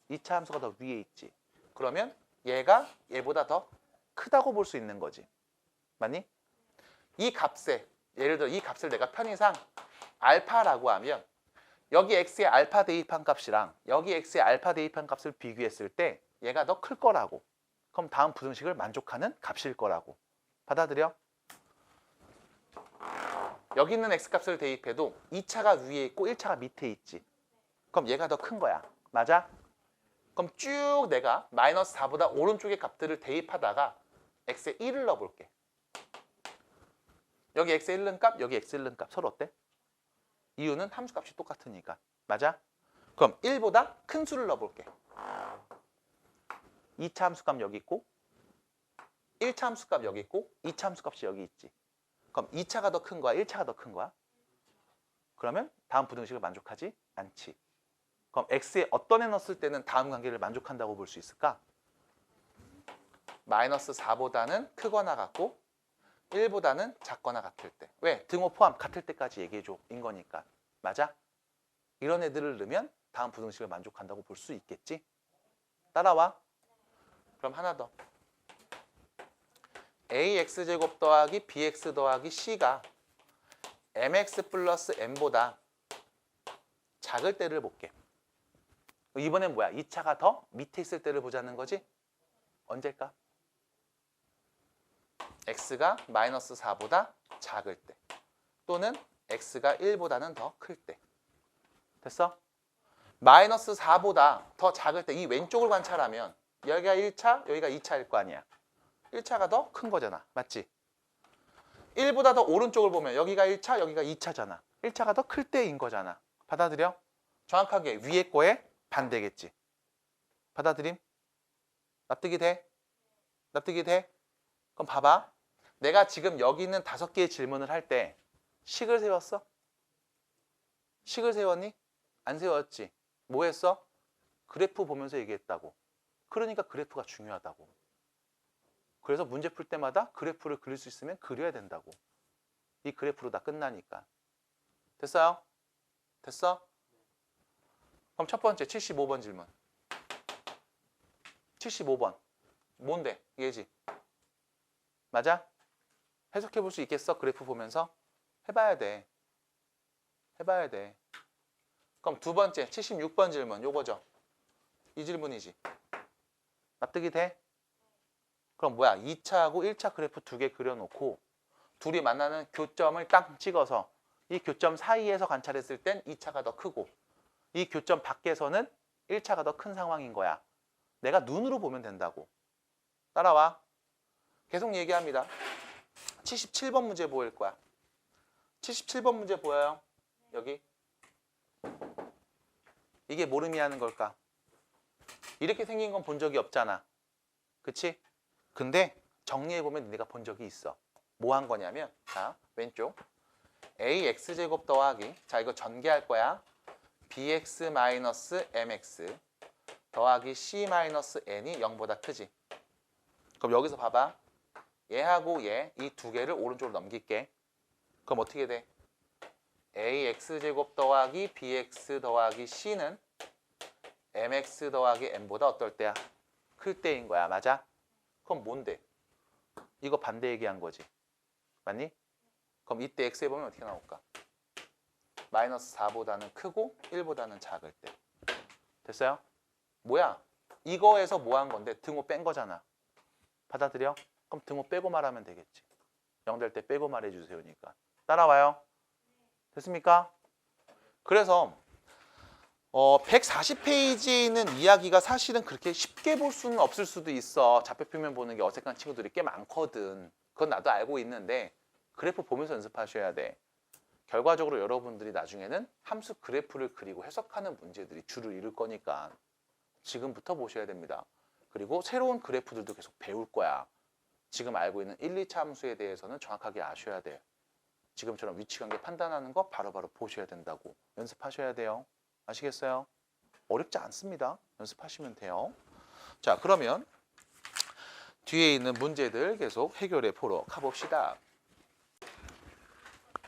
2차 함수가 더 위에 있지. 그러면 얘가 얘보다 더 크다고 볼 수 있는 거지. 맞니? 이 값에, 예를 들어 이 값을 내가 편의상 알파라고 하면 여기 x에 알파 대입한 값이랑 여기 x에 알파 대입한 값을 비교했을 때 얘가 더 클 거라고. 그럼 다음 부등식을 만족하는 값일 거라고. 받아들여? 여기 있는 x값을 대입해도 2차가 위에 있고 1차가 밑에 있지. 그럼 얘가 더 큰 거야. 맞아? 그럼 쭉 내가 마이너스 4보다 오른쪽의 값들을 대입하다가 x에 1을 넣어볼게. 여기 x에 1 넣은 값, 여기 x에 1 넣은 값 서로 어때? 이유는 함수값이 똑같으니까. 맞아? 그럼 1보다 큰 수를 넣어볼게. 2차 함수값 여기 있고 1차 함수값 여기 있고 2차 함수값이 여기 있지. 그럼 2차가 더 큰 거야? 1차가 더 큰 거야? 그러면 다음 부등식을 만족하지 않지. 그럼 x에 어떤 애 넣었을 때는 다음 관계를 만족한다고 볼 수 있을까? 마이너스 4보다는 크거나 같고 1보다는 작거나 같을 때. 왜? 등호 포함 같을 때까지 얘기해줘. 인 거니까. 맞아? 이런 애들을 넣으면 다음 부등식을 만족한다고 볼 수 있겠지? 따라와. 그럼 하나 더. ax제곱 더하기 bx 더하기 c가 mx 플러스 n보다 작을 때를 볼게. 이번엔 뭐야? 2차가 더 밑에 있을 때를 보자는 거지? 언제일까? x가 마이너스 4보다 작을 때 또는 x가 1보다는 더 클 때. 됐어? 마이너스 4보다 더 작을 때 이 왼쪽을 관찰하면 여기가 1차, 여기가 2차일 거 아니야. 1차가 더 큰 거잖아. 맞지? 1보다 더 오른쪽을 보면 여기가 1차, 여기가 2차잖아. 1차가 더 클 때인 거잖아. 받아들여? 정확하게 위에 거에 반대겠지. 받아들임? 납득이 돼? 납득이 돼? 그럼 봐봐. 내가 지금 여기 있는 5개의 질문을 할 때 식을 세웠어? 식을 세웠니? 안 세웠지. 뭐 했어? 그래프 보면서 얘기했다고. 그러니까 그래프가 중요하다고. 그래서 문제 풀 때마다 그래프를 그릴 수 있으면 그려야 된다고. 이 그래프로 다 끝나니까. 됐어요? 됐어? 그럼 첫 번째 75번 질문. 75번. 뭔데? 얘지. 맞아? 해석해 볼 수 있겠어? 그래프 보면서? 해봐야 돼. 해봐야 돼. 그럼 두 번째 76번 질문. 요거죠. 이 질문이지. 납득이 돼? 그럼 뭐야? 2차하고 1차 그래프 2개 그려놓고 둘이 만나는 교점을 딱 찍어서 이 교점 사이에서 관찰했을 땐 2차가 더 크고 이 교점 밖에서는 1차가 더 큰 상황인 거야. 내가 눈으로 보면 된다고. 따라와. 계속 얘기합니다. 77번 문제 보일 거야. 77번 문제 보여요? 여기. 이게 뭘 의미하는 걸까? 이렇게 생긴 건 본 적이 없잖아. 그치? 근데 정리해보면 네가 본 적이 있어. 뭐 한 거냐면 자 왼쪽 ax제곱 더하기 자 이거 전개할 거야. bx-mx 더하기 c-n이 0보다 크지. 그럼 여기서 봐봐. 얘하고 얘 이 두 개를 오른쪽으로 넘길게. 그럼 어떻게 돼? ax제곱 더하기 bx 더하기 c는 mx 더하기 n보다 어떨 때야? 클 때인 거야. 맞아? 그럼 뭔데? 이거 반대 얘기한 거지. 맞니? 그럼 이때 x에 보면 어떻게 나올까? 마이너스 4보다는 크고 1보다는 작을 때. 됐어요? 뭐야? 이거에서 뭐 한 건데? 등호 뺀 거잖아. 받아들여? 그럼 등호 빼고 말하면 되겠지. 0 될 때 빼고 말해주세요니까. 따라와요. 됐습니까? 그래서 140페이지에 있는 이야기가 사실은 그렇게 쉽게 볼 수는 없을 수도 있어. 좌표표면 보는 게 어색한 친구들이 꽤 많거든. 그건 나도 알고 있는데 그래프 보면서 연습하셔야 돼. 결과적으로 여러분들이 나중에는 함수 그래프를 그리고 해석하는 문제들이 주를 이룰 거니까 지금부터 보셔야 됩니다. 그리고 새로운 그래프들도 계속 배울 거야. 지금 알고 있는 1, 2차 함수에 대해서는 정확하게 아셔야 돼. 지금처럼 위치관계 판단하는 거 바로바로 보셔야 된다고. 연습하셔야 돼요. 아시겠어요? 어렵지 않습니다. 연습하시면 돼요. 자, 그러면 뒤에 있는 문제들 계속 해결해 보러 가봅시다.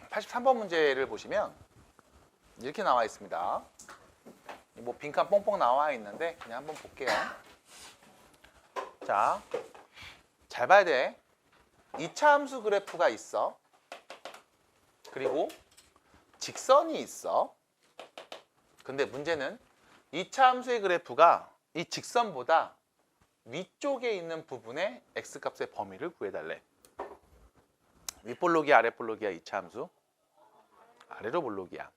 83번 문제를 보시면 이렇게 나와 있습니다. 뭐 빈칸 뽕뽕 나와 있는데 그냥 한번 볼게요. 자, 잘 봐야 돼. 2차 함수 그래프가 있어. 그리고 직선이 있어. 근데 문제는 2차 함수의 그래프가 이 직선보다 위쪽에 있는 부분의 x값의 범위를 구해달래. 윗볼록이야 아랫볼록이야 2차 함수? 아래로 볼록이야.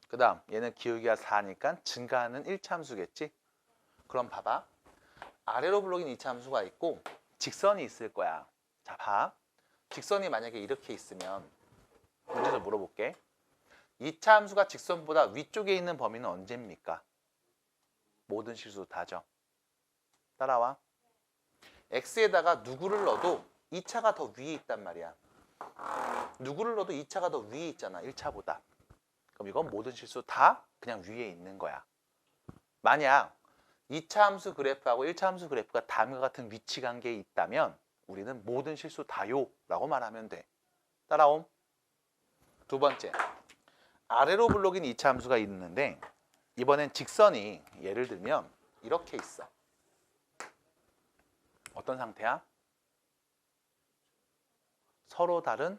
그 다음 얘는 기울기가 4니까 증가하는 1차 함수겠지? 그럼 봐봐. 아래로 볼록인 2차 함수가 있고 직선이 있을 거야. 자, 봐. 직선이 만약에 이렇게 있으면 문제에서 물어볼게. 2차 함수가 직선보다 위쪽에 있는 범위는 언제입니까? 모든 실수 다죠. 따라와. x에다가 누구를 넣어도 2차가 더 위에 있단 말이야. 누구를 넣어도 2차가 더 위에 있잖아. 1차보다. 그럼 이건 모든 실수 다 그냥 위에 있는 거야. 만약 2차 함수 그래프하고 1차 함수 그래프가 다음과 같은 위치 관계에 있다면 우리는 모든 실수 다요 라고 말하면 돼. 따라옴. 두 번째. 아래로 블록인 2차 함수가 있는데 이번엔 직선이 예를 들면 이렇게 있어. 어떤 상태야? 서로 다른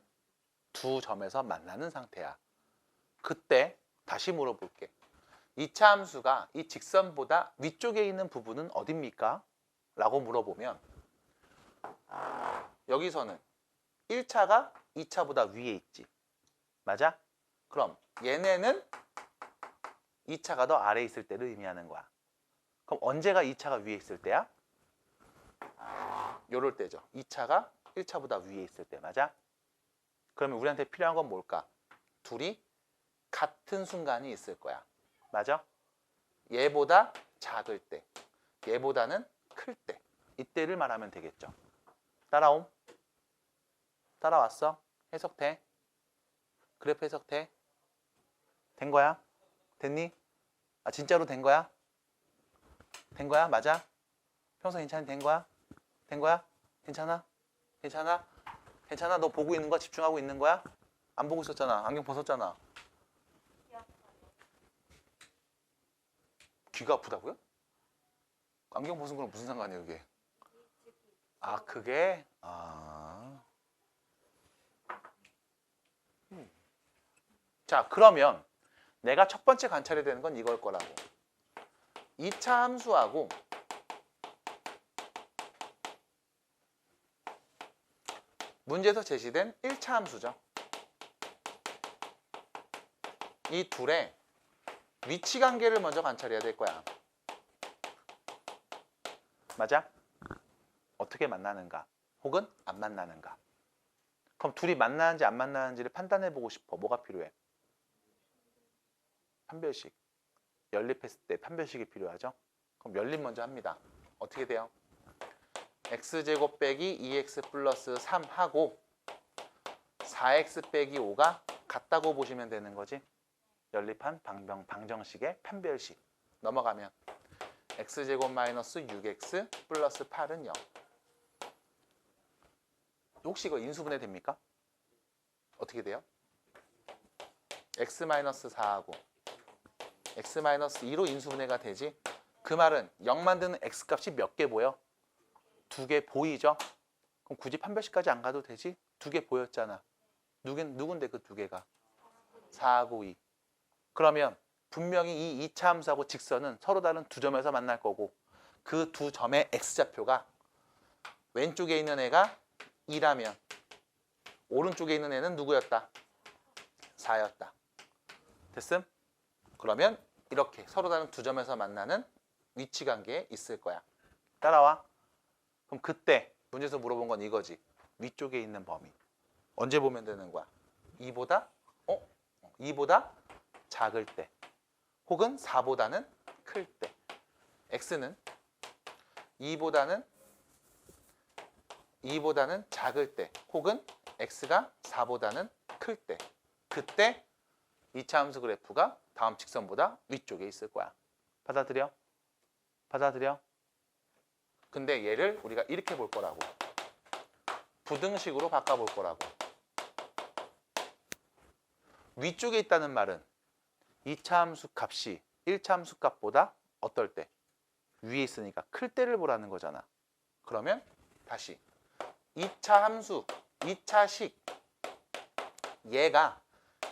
두 점에서 만나는 상태야. 그때 다시 물어볼게. 2차 함수가 이 직선보다 위쪽에 있는 부분은 어딥니까? 라고 물어보면 여기서는 1차가 2차보다 위에 있지. 맞아? 그럼 얘네는 2차가 더 아래에 있을 때를 의미하는 거야. 그럼 언제가 2차가 위에 있을 때야? 요럴 때죠. 2차가 1차보다 위에 있을 때. 맞아? 그러면 우리한테 필요한 건 뭘까? 둘이 같은 순간이 있을 거야. 맞아? 얘보다 작을 때, 얘보다는 클 때. 이때를 말하면 되겠죠. 따라옴? 따라왔어? 해석돼? 그래프 해석돼? 된 거야? 됐니? 아, 진짜로 된 거야? 된 거야? 맞아? 평소 괜찮니? 된 거야? 된 거야? 괜찮아? 괜찮아? 괜찮아? 너 보고 있는 거야? 집중하고 있는 거야? 안 보고 있었잖아. 안경 벗었잖아. 귀가 아프다고요? 안경 벗은 거랑 무슨 상관이에요, 그게? 아, 그게? 아. 자, 그러면 내가 첫 번째 관찰해야 되는 건 이걸 거라고. 2차 함수하고 문제에서 제시된 1차 함수죠. 이 둘의 위치 관계를 먼저 관찰해야 될 거야. 맞아? 어떻게 만나는가? 혹은 안 만나는가? 그럼 둘이 만나는지 안 만나는지를 판단해보고 싶어. 뭐가 필요해? 판별식. 연립했을 때 판별식이 필요하죠? 그럼 연립 먼저 합니다. 어떻게 돼요? x제곱 빼기 2x 플러스 3하고 4x 빼기 5가 같다고 보시면 되는 거지. 연립한 방정식의 판별식. 넘어가면 x제곱 마이너스 6x 플러스 8은 0. 혹시 이거 인수분해 됩니까? 어떻게 돼요? x 마이너스 4하고 x 마이너스 2로 인수분해가 되지. 그 말은 0 만드는 x값이 몇 개 보여? 2개 보이죠? 그럼 굳이 판별식까지 안 가도 되지? 2개 보였잖아. 누군데 그 2개가? 4하고 2. 그러면 분명히 이 2차 함수하고 직선은 서로 다른 두 점에서 만날 거고 그 두 점의 x좌표가 왼쪽에 있는 애가 2라면 오른쪽에 있는 애는 누구였다? 4였다. 됐음? 그러면 이렇게 서로 다른 두 점에서 만나는 위치관계에 있을 거야. 따라와. 그럼 그때 문제에서 물어본 건 이거지. 위쪽에 있는 범위. 언제 보면 되는 거야? 2보다 작을 때 혹은 4보다는 클 때. x는 2보다는 작을 때 혹은 x가 4보다는 클 때. 그때 2차 함수 그래프가 다음 직선보다 위쪽에 있을 거야. 받아들여? 받아들여? 근데 얘를 우리가 이렇게 볼 거라고. 부등식으로 바꿔볼 거라고. 위쪽에 있다는 말은 2차 함수 값이 1차 함수 값보다 어떨 때? 위에 있으니까 클 때를 보라는 거잖아. 그러면 다시 2차 함수, 2차식 얘가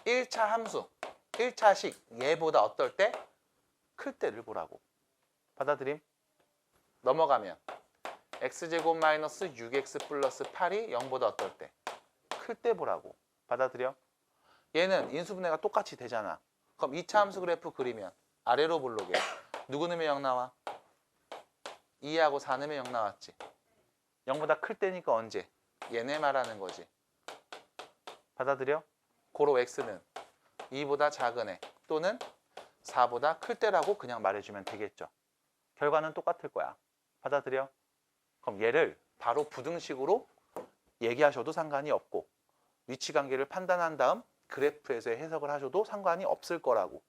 1차 함수, 1차식 얘보다 어떨 때? 클 때를 보라고. 받아들임? 넘어가면 x제곱 마이너스 6x 플러스 8이 0보다 어떨 때? 클 때 보라고. 받아들여? 얘는 인수분해가 똑같이 되잖아. 그럼 2차 함수 그래프 그리면 아래로 볼록에 누구 넣으면 0 나와? 2하고 4 넣으면 0 나왔지. 0보다 클 때니까 언제? 얘네 말하는 거지. 받아들여? 고로 x는 2보다 작은 애 또는 4보다 클 때라고 그냥 말해주면 되겠죠. 결과는 똑같을 거야. 받아들여? 그럼 얘를 바로 부등식으로 얘기하셔도 상관이 없고 위치관계를 판단한 다음 그래프에서 해석을 하셔도 상관이 없을 거라고.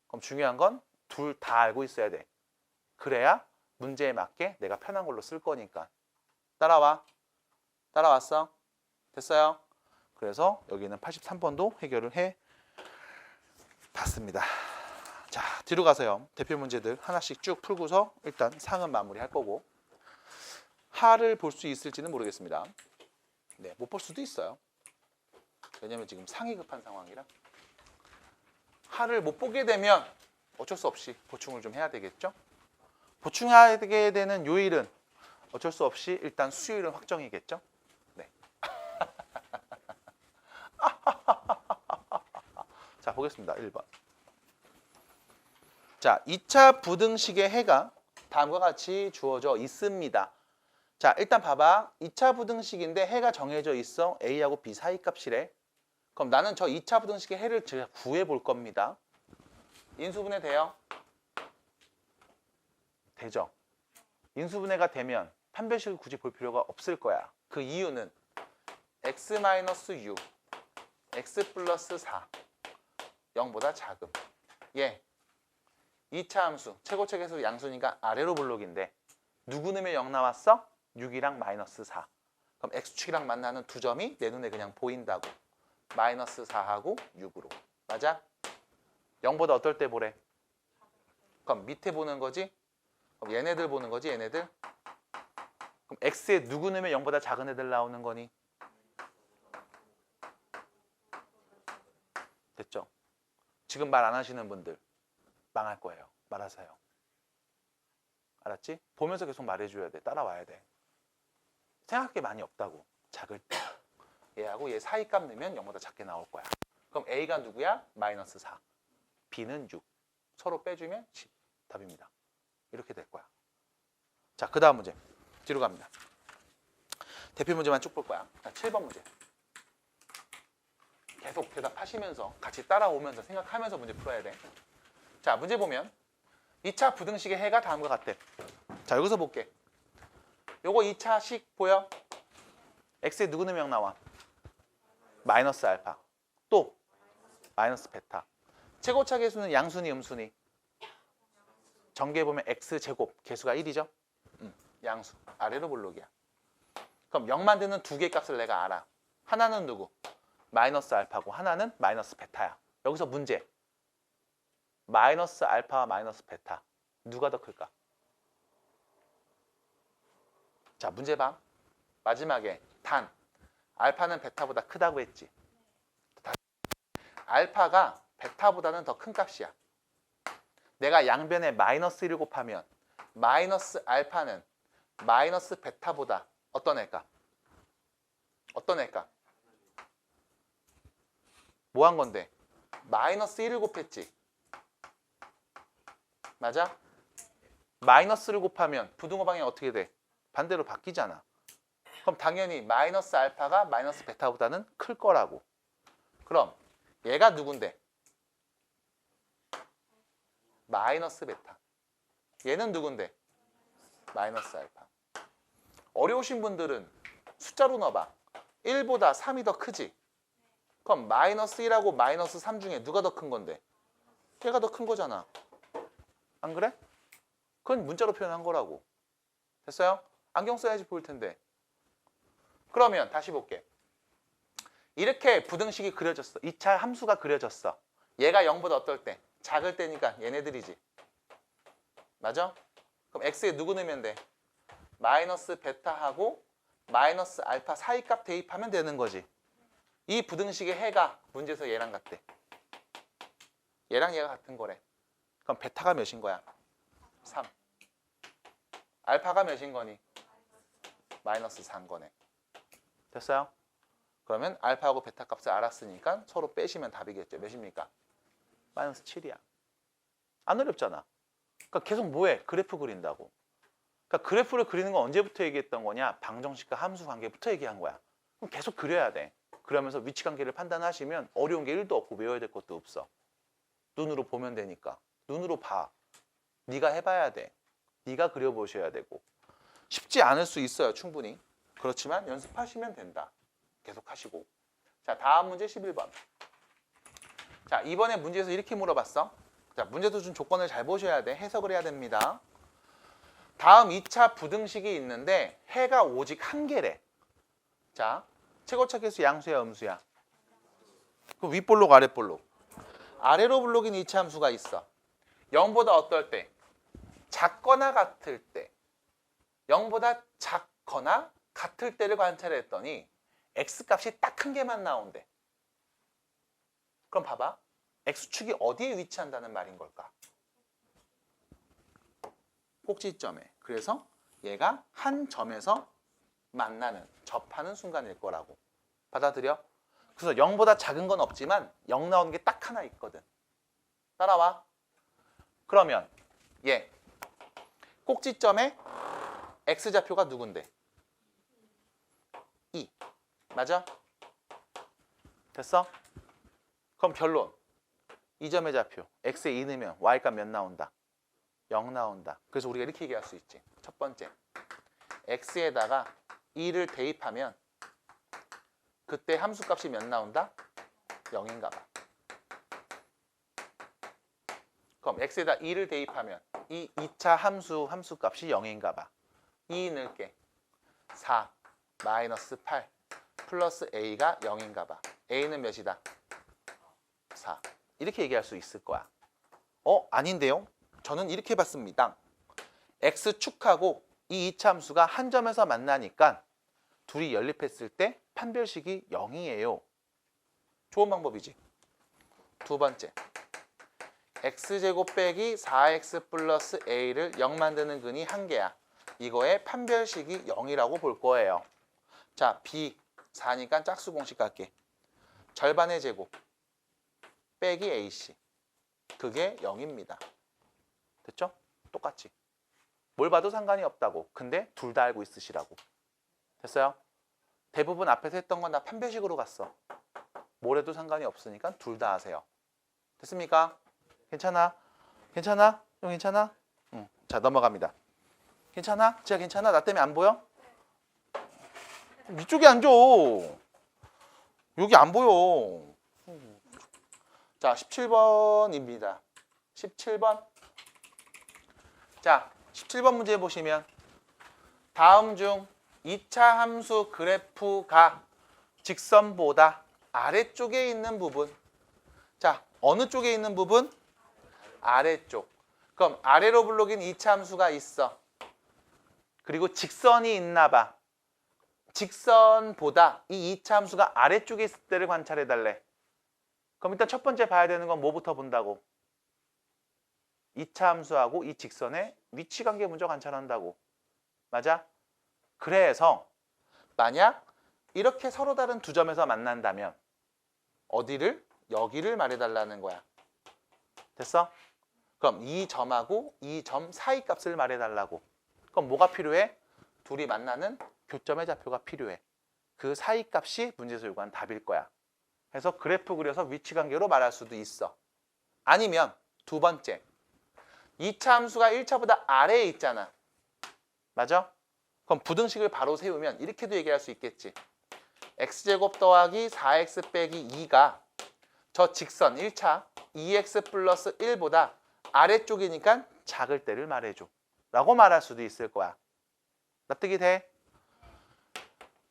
그럼 중요한 건 둘 다 알고 있어야 돼. 그래야 문제에 맞게 내가 편한 걸로 쓸 거니까. 따라와. 따라왔어? 됐어요? 그래서 여기는 83번도 해결을 해 봤습니다. 자, 뒤로 가서요. 대표 문제들 하나씩 쭉 풀고서 일단 상은 마무리할 거고 하를 볼 수 있을지는 모르겠습니다. 네, 못 볼 수도 있어요. 왜냐면 지금 상이 급한 상황이라. 하를 못 보게 되면 어쩔 수 없이 보충을 좀 해야 되겠죠. 보충하게 되는 요일은 어쩔 수 없이 일단 수요일은 확정이겠죠. 네. 자, 보겠습니다. 1번. 자, 2차 부등식의 해가 다음과 같이 주어져 있습니다. 자, 일단 봐봐. 2차 부등식인데 해가 정해져 있어. A하고 B 사이 값이래. 그럼 나는 저 2차 부등식의 해를 제가 구해 볼 겁니다. 인수분해 돼요? 되죠. 인수분해가 되면 판별식을 굳이 볼 필요가 없을 거야. 그 이유는 x-6, x 플러스 4, 0보다 작음. 예. 2차 함수, 최고책에서 양수니까 아래로 볼록인데 누구 넣으면 0 나왔어? 6이랑 마이너스 4. 그럼 x축이랑 만나는 두 점이 내 눈에 그냥 보인다고. 마이너스 4하고 6으로. 맞아? 0보다 어떨 때 보래? 그럼 밑에 보는 거지? 그럼 얘네들 보는 거지, 얘네들? 그럼 x에 누구 넣으면 0보다 작은 애들 나오는 거니? 됐죠? 지금 말 안 하시는 분들 망할 거예요. 말하세요. 알았지? 보면서 계속 말해줘야 돼. 따라와야 돼. 생각할 게 많이 없다고. 작을 때. 얘하고 얘 사이 값 넣으면 0보다 작게 나올 거야. 그럼 A가 누구야? 마이너스 4. B는 6. 서로 빼주면 10. 답입니다. 이렇게 될 거야. 자, 그 다음 문제. 뒤로 갑니다. 대표 문제만 쭉 볼 거야. 자, 7번 문제. 계속 대답하시면서 같이 따라오면서 생각하면서 문제 풀어야 돼. 자, 문제 보면 2차 부등식의 해가 다음과 같대. 자, 여기서 볼게. 요거 2차식 보여? x에 누구 넣으면 0 나와? 마이너스 알파. 또 마이너스 베타. 최고차 계수는 양순위, 음순위? 전개해 보면 x제곱 계수가 1이죠? 양수. 아래로 볼록이야. 그럼 0 만드는 두 개의 값을 내가 알아. 하나는 누구? 마이너스 알파고 하나는 마이너스 베타야. 여기서 문제. 마이너스 알파와 마이너스 베타. 누가 더 클까? 자, 문제 봐. 마지막에 단. 알파는 베타보다 크다고 했지. 알파가 베타보다는 더 큰 값이야. 내가 양변에 마이너스 1을 곱하면 마이너스 알파는 마이너스 베타보다 어떤 애일까? 어떤 애일까? 뭐 한 건데? 마이너스 1을 곱했지. 맞아? 마이너스를 곱하면 부등호 방향이 어떻게 돼? 반대로 바뀌잖아. 그럼 당연히 마이너스 알파가 마이너스 베타보다는 클 거라고. 그럼 얘가 누군데? 마이너스 베타. 얘는 누군데? 마이너스 알파. 어려우신 분들은 숫자로 넣어봐. 1보다 3이 더 크지? 그럼 마이너스 1하고 마이너스 3 중에 누가 더 큰 건데? 얘가 더 큰 거잖아. 안 그래? 그건 문자로 표현한 거라고. 됐어요? 안경 써야지 보일 텐데. 그러면 다시 볼게. 이렇게 부등식이 그려졌어. 2차 함수가 그려졌어. 얘가 0보다 어떨 때? 작을 때니까 얘네들이지. 맞아? 그럼 x에 누구 넣으면 돼? 마이너스 베타하고 마이너스 알파 사이 값 대입하면 되는 거지. 이 부등식의 해가 문제에서 얘랑 같대. 얘랑 얘가 같은 거래. 그럼 베타가 몇인 거야? 3. 알파가 몇인 거니? 마이너스 4인 거네. 됐어요? 그러면 알파하고 베타 값을 알았으니까 서로 빼시면 답이겠죠. 몇입니까? 마이너스 7이야. 안 어렵잖아. 그러니까 계속 뭐해? 그래프 그린다고. 그러니까 그래프를 그리는 건 언제부터 얘기했던 거냐? 방정식과 함수 관계부터 얘기한 거야. 그럼 계속 그려야 돼. 그러면서 위치 관계를 판단하시면 어려운 게 1도 없고 외워야 될 것도 없어. 눈으로 보면 되니까. 눈으로 봐. 네가 해봐야 돼. 네가 그려보셔야 되고. 쉽지 않을 수 있어요. 충분히. 그렇지만 연습하시면 된다. 계속 하시고. 자, 다음 문제 11번. 자, 이번에 문제에서 이렇게 물어봤어. 자, 문제도 준 조건을 잘 보셔야 돼. 해석을 해야 됩니다. 다음 2차 부등식이 있는데 해가 오직 한 개래. 자, 최고차 계수 양수야, 음수야? 그 윗볼록, 아랫볼록? 아래로 볼록인 2차 함수가 있어. 0보다 어떨 때? 작거나 같을 때. 0보다 작거나 같을 때를 관찰했더니 x값이 딱 한 개만 나온대. 그럼 봐봐. x축이 어디에 위치한다는 말인 걸까? 꼭지점에. 그래서 얘가 한 점에서 만나는, 접하는 순간일 거라고. 받아들여? 그래서 0보다 작은 건 없지만 0 나오는 게 딱 하나 있거든. 따라와. 그러면 얘 꼭지점에 x좌표가 누군데? 2. 맞아? 됐어? 그럼 결론. 이 점의 좌표 x에 2 넣으면 y값 몇 나온다? 0 나온다. 그래서 우리가 이렇게 얘기할 수 있지. 첫 번째, x에다가 2를 대입하면 그때 함수값이 몇 나온다? 0인가 봐. 그럼 x에다 2를 대입하면 이 2차 함수값이 0인가 봐. 2 넣을게. 4 마이너스 8 플러스 a가 0인가 봐. a는 몇이다? 4. 이렇게 얘기할 수 있을 거야. 아닌데요? 저는 이렇게 봤습니다. x축하고 이 2차 함수가 한 점에서 만나니까 둘이 연립했을 때 판별식이 0이에요. 좋은 방법이지. 두 번째, x제곱 빼기 4x 플러스 a를 0 만드는 근이 한 개야. 이거의 판별식이 0이라고 볼 거예요. 자, b 4니까 짝수 공식 갈게. 절반의 제곱 빼기 ac. 그게 0입니다. 됐죠? 똑같이. 뭘 봐도 상관이 없다고. 근데 둘 다 알고 있으시라고. 됐어요? 대부분 앞에서 했던 건 다 판별식으로 갔어. 뭘 해도 상관이 없으니까 둘 다 아세요. 됐습니까? 괜찮아? 괜찮아? 형 괜찮아? 응. 자, 넘어갑니다. 괜찮아? 지아 괜찮아? 나 때문에 안 보여? 이쪽에 앉아. 여기 안 보여. 자, 17번입니다. 17번. 자, 17번 문제 보시면 다음 중 2차 함수 그래프가 직선보다 아래쪽에 있는 부분. 자, 어느 쪽에 있는 부분? 아래쪽. 그럼 아래로 블록인 2차 함수가 있어. 그리고 직선이 있나 봐. 직선보다 이 2차 함수가 아래쪽에 있을 때를 관찰해 달래. 그럼 일단 첫 번째 봐야 되는 건 뭐부터 본다고? 2차 함수하고 이 직선의 위치 관계 먼저 관찰한다고. 맞아? 그래서 만약 이렇게 서로 다른 두 점에서 만난다면 어디를? 여기를 말해달라는 거야. 됐어? 그럼 이 점하고 이 점 사이 값을 말해달라고. 그럼 뭐가 필요해? 둘이 만나는 교점의 좌표가 필요해. 그 사이 값이 문제에서 요구한 답일 거야. 그래서 그래프 그려서 위치 관계로 말할 수도 있어. 아니면 두 번째, 2차 함수가 1차보다 아래에 있잖아. 맞아? 그럼 부등식을 바로 세우면 이렇게도 얘기할 수 있겠지. x제곱 더하기 4x 빼기 2가 저 직선 1차 2x 플러스 1보다 아래쪽이니까 작을 때를 말해줘. 라고 말할 수도 있을 거야. 납득이 돼?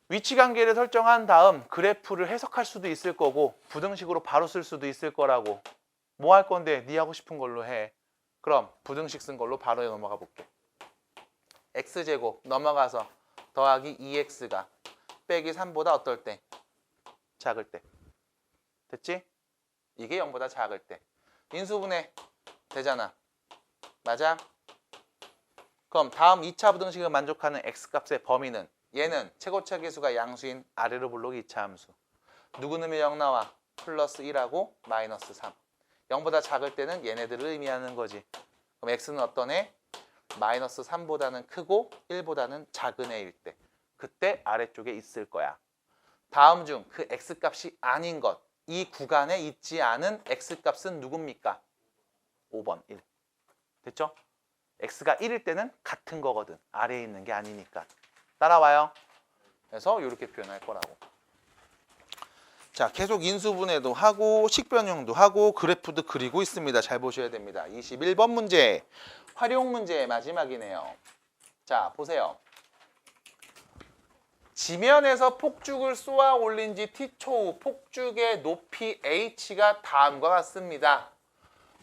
위치 관계를 설정한 다음 그래프를 해석할 수도 있을 거고 부등식으로 바로 쓸 수도 있을 거라고. 뭐 할 건데? 네 하고 싶은 걸로 해. 그럼 부등식 쓴 걸로 바로 넘어가 볼게. x제곱 넘어가서 더하기 2x가 빼기 3보다 어떨 때? 작을 때. 됐지? 이게 0보다 작을 때. 인수분해 되잖아. 맞아? 그럼 다음 2차 부등식을 만족하는 x값의 범위는 얘는 최고차 계수가 양수인 아래로 블록 2차 함수. 누구 넣으면 0 나와? 플러스 1하고 마이너스 3. 0보다 작을 때는 얘네들을 의미하는 거지. 그럼 x는 어떤 애? 마이너스 3보다는 크고 1보다는 작은 애일 때. 그때 아래쪽에 있을 거야. 다음 중 그 x값이 아닌 것. 이 구간에 있지 않은 x값은 누굽니까? 5번 1. 됐죠? x가 1일 때는 같은 거거든. 아래에 있는 게 아니니까. 따라와요. 그래서 이렇게 표현할 거라고. 자, 계속 인수분해도 하고 식변형도 하고 그래프도 그리고 있습니다. 잘 보셔야 됩니다. 21번 문제. 활용 문제의 마지막이네요. 자, 보세요. 지면에서 폭죽을 쏘아 올린 지 T초 후 폭죽의 높이 H가 다음과 같습니다.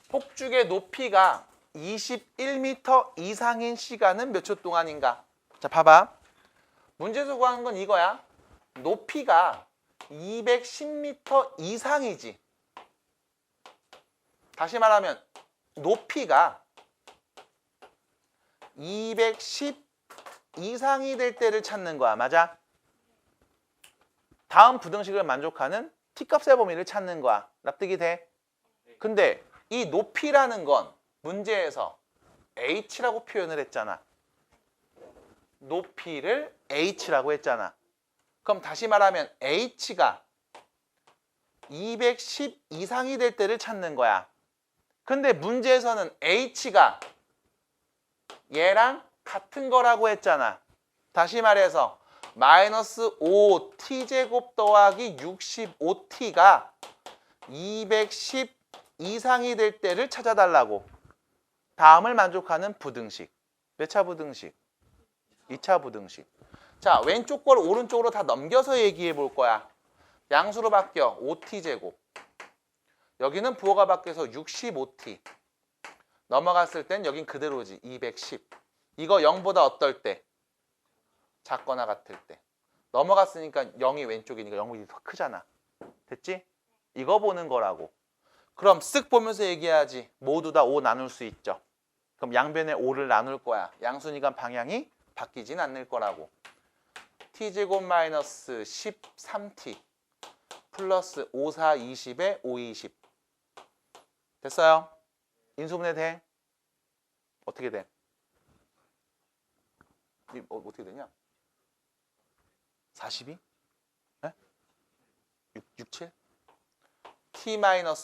폭죽의 높이가 21m 이상인 시간은 몇 초 동안인가? 자, 봐봐. 문제에서 구하는 건 이거야. 높이가 210m 이상이지. 다시 말하면 높이가 210 이상이 될 때를 찾는 거야. 맞아? 다음 부등식을 만족하는 t값의 범위를 찾는 거야. 납득이 돼? 근데 이 높이라는 건 문제에서 h라고 표현을 했잖아. 높이를 h라고 했잖아. 그럼 다시 말하면 h가 210 이상이 될 때를 찾는 거야. 근데 문제에서는 h가 얘랑 같은 거라고 했잖아. 다시 말해서 마이너스 5t제곱 더하기 65t가 210 이상이 될 때를 찾아달라고. 다음을 만족하는 부등식. 몇 차 부등식? 2차 부등식. 자, 왼쪽 걸 오른쪽으로 다 넘겨서 얘기해 볼 거야. 양수로 바뀌어 5t제곱. 여기는 부호가 바뀌어서 65t. 넘어갔을 땐 여긴 그대로지. 210. 이거 0보다 어떨 때? 작거나 같을 때. 넘어갔으니까 0이 왼쪽이니까 0이 더 크잖아. 됐지? 이거 보는 거라고. 그럼 쓱 보면서 얘기해야지. 모두 다 5 나눌 수 있죠. 그럼 양변에 5를 나눌 거야. 양수니까 방향이 바뀌진 않을 거라고. t제곱 마이너스 13t 플러스 5, 4, 20에 5, 20. 됐어요? 인수분해 돼? 어떻게 돼? 어떻게 되냐? 42? 네? 6, 7? t-6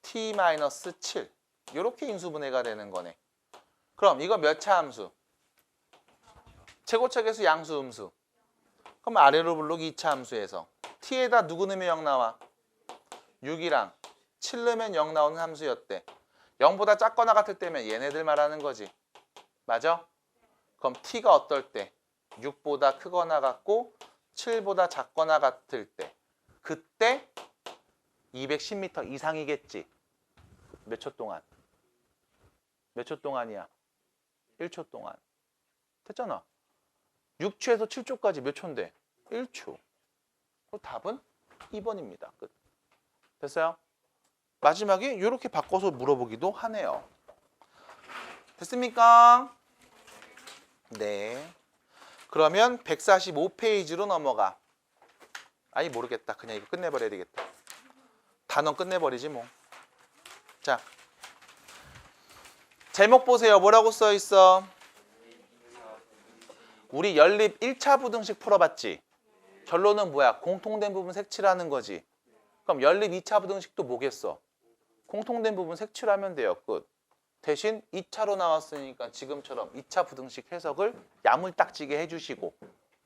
t-7 이렇게 인수분해가 되는 거네. 그럼 이거 몇 차 함수? 최고차 계수 양수 음수. 그럼 아래로 블록 2차 함수에서 t에다 누구 넣으면 0 나와? 6이랑 7 넣으면 0 나오는 함수였대. 0보다 작거나 같을 때면 얘네들 말하는 거지. 맞아? 그럼 t가 어떨 때? 6보다 크거나 같고 7보다 작거나 같을 때. 그때 210m 이상이겠지. 몇 초 동안? 몇 초 동안이야? 1초 동안. 됐잖아. 6초에서 7초까지 몇 초인데? 1초. 그 답은 2번입니다. 끝. 됐어요? 마지막에 이렇게 바꿔서 물어보기도 하네요. 됐습니까? 네. 그러면 145페이지로 넘어가. 아니 모르겠다. 그냥 이거 끝내버려야 되겠다. 단원 끝내버리지 뭐. 자, 제목 보세요. 뭐라고 써 있어? 우리 연립 1차 부등식 풀어봤지? 결론은 뭐야? 공통된 부분 색칠하는 거지. 그럼 연립 2차 부등식도 뭐겠어? 공통된 부분 색칠하면 돼요. 끝. 대신 2차로 나왔으니까 지금처럼 2차 부등식 해석을 야물딱지게 해주시고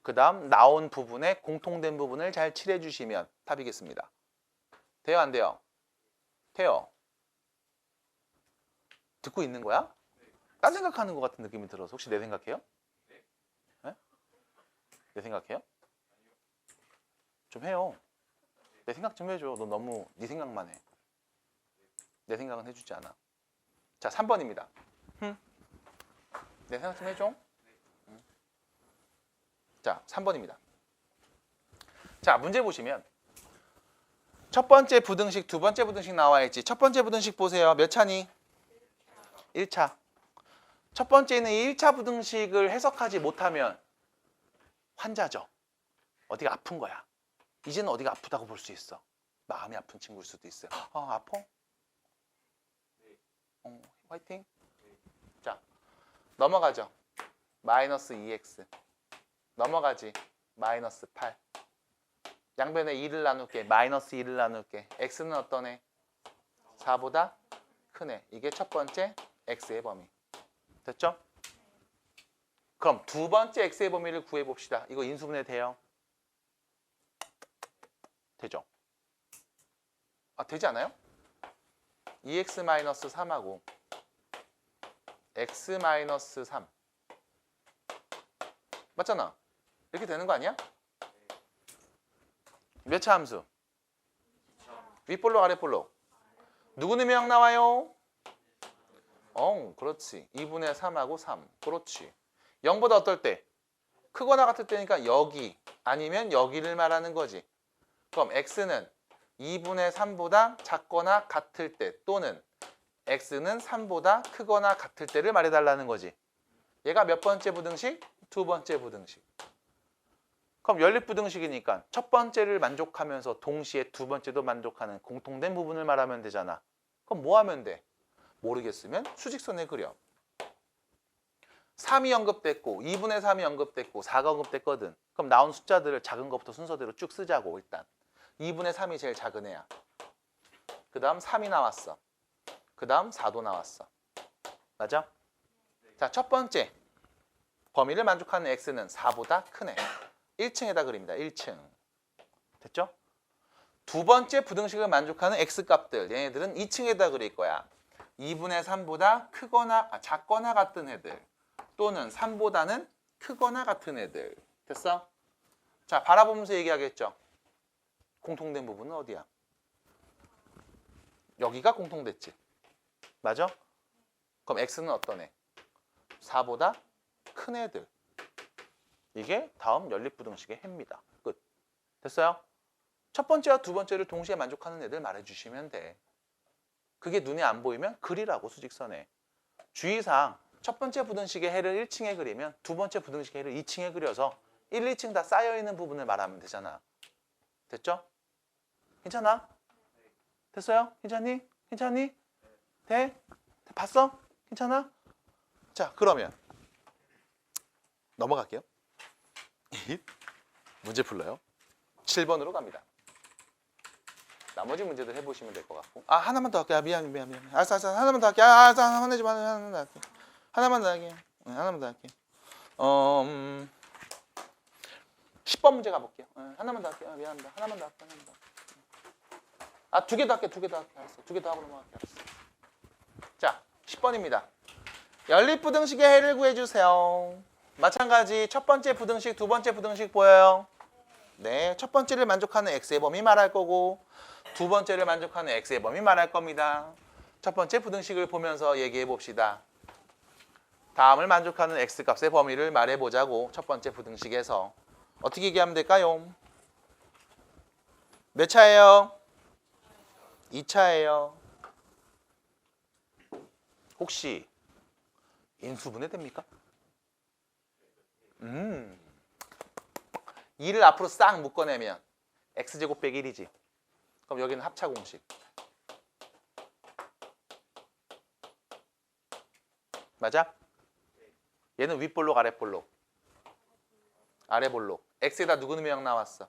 그 다음 나온 부분에 공통된 부분을 잘 칠해주시면 답이겠습니다. 돼요? 안 돼요? 돼요. 듣고 있는 거야? 딴 생각하는 것 같은 느낌이 들어서 혹시 내 생각해요? 네? 내 생각해요? 좀 해요. 내 생각 좀 해줘. 너 너무 네 생각만 해. 내 생각은 해주지 않아. 자, 3번입니다. 내 생각 좀 해줘. 자, 3번입니다. 자, 문제 보시면 첫 번째 부등식, 두 번째 부등식 나와 있지. 첫 번째 부등식 보세요. 몇 차니? 1차. 첫 번째는 1차 부등식을 해석하지 못하면 환자죠. 어디가 아픈 거야. 이제는 어디가 아프다고 볼 수 있어. 마음이 아픈 친구일 수도 있어요. 아파? 화이팅. 자, 넘어가죠. 마이너스 2x. 넘어가지. 마이너스 8. 양변에 2를 나눌게. 마이너스 2를 나눌게. x는 어떤 애? 4보다 큰 애. 이게 첫 번째 x의 범위. 됐죠? 그럼 두 번째 x의 범위를 구해봅시다. 이거 인수분해 돼요? 되죠? 되지 않아요? 2x-3하고 x-3 맞잖아. 이렇게 되는 거 아니야? 몇 차 함수? 윗볼록 아랫볼록? 누구 넣으면 0 나와요? 그렇지. 2분의 3하고 3. 그렇지. 0보다 어떨 때? 크거나 같을 때니까 여기 아니면 여기를 말하는 거지. 그럼 x는 2분의 3보다 작거나 같을 때 또는 x는 3보다 크거나 같을 때를 말해달라는 거지. 얘가 몇 번째 부등식? 두 번째 부등식. 그럼 연립부등식이니까 첫 번째를 만족하면서 동시에 두 번째도 만족하는 공통된 부분을 말하면 되잖아. 그럼 뭐 하면 돼? 모르겠으면 수직선에 그려. 3이 언급됐고 2분의 3이 언급됐고 4가 언급됐거든. 그럼 나온 숫자들을 작은 것부터 순서대로 쭉 쓰자고. 일단 2분의 3이 제일 작은 애야. 그 다음 3이 나왔어. 그 다음 4도 나왔어. 맞아? 자, 첫 번째 범위를 만족하는 x는 4보다 큰 애. 1층에다 그립니다. 1층. 됐죠? 두 번째 부등식을 만족하는 x값들. 얘네들은 2층에다 그릴 거야. 2분의 3보다 크거나 작거나 같은 애들. 또는 3보다는 크거나 같은 애들. 됐어? 자, 바라보면서 얘기하겠죠. 공통된 부분은 어디야? 여기가 공통됐지. 맞아? 그럼 x는 어떤 애? 4보다 큰 애들. 이게 다음 연립부등식의 해입니다. 끝. 됐어요? 첫 번째와 두 번째를 동시에 만족하는 애들 말해주시면 돼. 그게 눈에 안 보이면 그리라고 수직선에. 주의사항 첫 번째 부등식의 해를 1층에 그리면 두 번째 부등식의 해를 2층에 그려서 1, 2층 다 쌓여있는 부분을 말하면 되잖아. 됐죠? 괜찮아? 됐어요? 괜찮니? 괜찮니? 돼? 봤어? 괜찮아? 자, 그러면 넘어갈게요. 문제 풀러요. 7번으로 갑니다. 나머지 문제들 해보시면 될 것 같고. 하나만 더 할게. 미안. 알았어. 하나만 더 할게. 알았어. 화내지 마. 하나만 더 할게. 하나만 더 할게. 10번 문제 가볼게요. 하나만 더 할게요. 미안합니다. 하나만 더 할게요. 아, 두 개 더 할게. 두 개 더 할게. 알았어. 두 개 더 하고 넘어갈게. 알았어. 자, 10번입니다. 연립부등식의 해를 구해주세요. 마찬가지 첫 번째 부등식, 두 번째 부등식 보여요? 네, 첫 번째를 만족하는 x의 범위 말할 거고 두 번째를 만족하는 x의 범위 말할 겁니다. 첫 번째 부등식을 보면서 얘기해 봅시다. 다음을 만족하는 x값의 범위를 말해보자고. 첫 번째 부등식에서 어떻게 얘기하면 될까요? 몇 차예요? 2차예요. 혹시 인수분해 됩니까? 2를 앞으로 싹 묶어내면 x제곱 빼기 1이지. 그럼 여기는 합차 공식. 맞아? 얘는 윗볼록 아랫볼록. 아랫볼록. x에다 누구 넣으면 0 나왔어?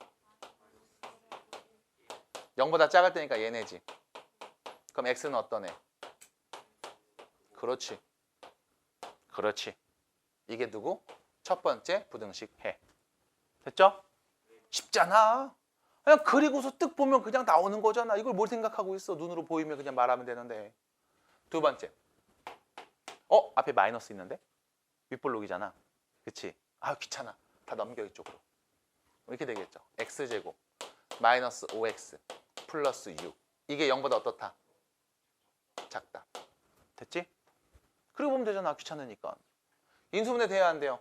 0보다 작을 때니까 얘네지. 그럼 x는 어떤 애? 그렇지. 그렇지. 이게 누구? 첫 번째 부등식 해. 됐죠? 쉽잖아. 그냥 그리고서 뜩 보면 그냥 나오는 거잖아. 이걸 뭘 생각하고 있어. 눈으로 보이면 그냥 말하면 되는데. 두 번째. 앞에 마이너스 있는데? 윗볼록이잖아. 그치? 아, 귀찮아. 다 넘겨 이쪽으로. 이렇게 되겠죠. x제곱 마이너스 5x 플러스 6. 이게 0보다 어떻다? 작다. 됐지? 그리고 보면 되잖아. 귀찮으니까. 인수분해 돼야 안 돼요?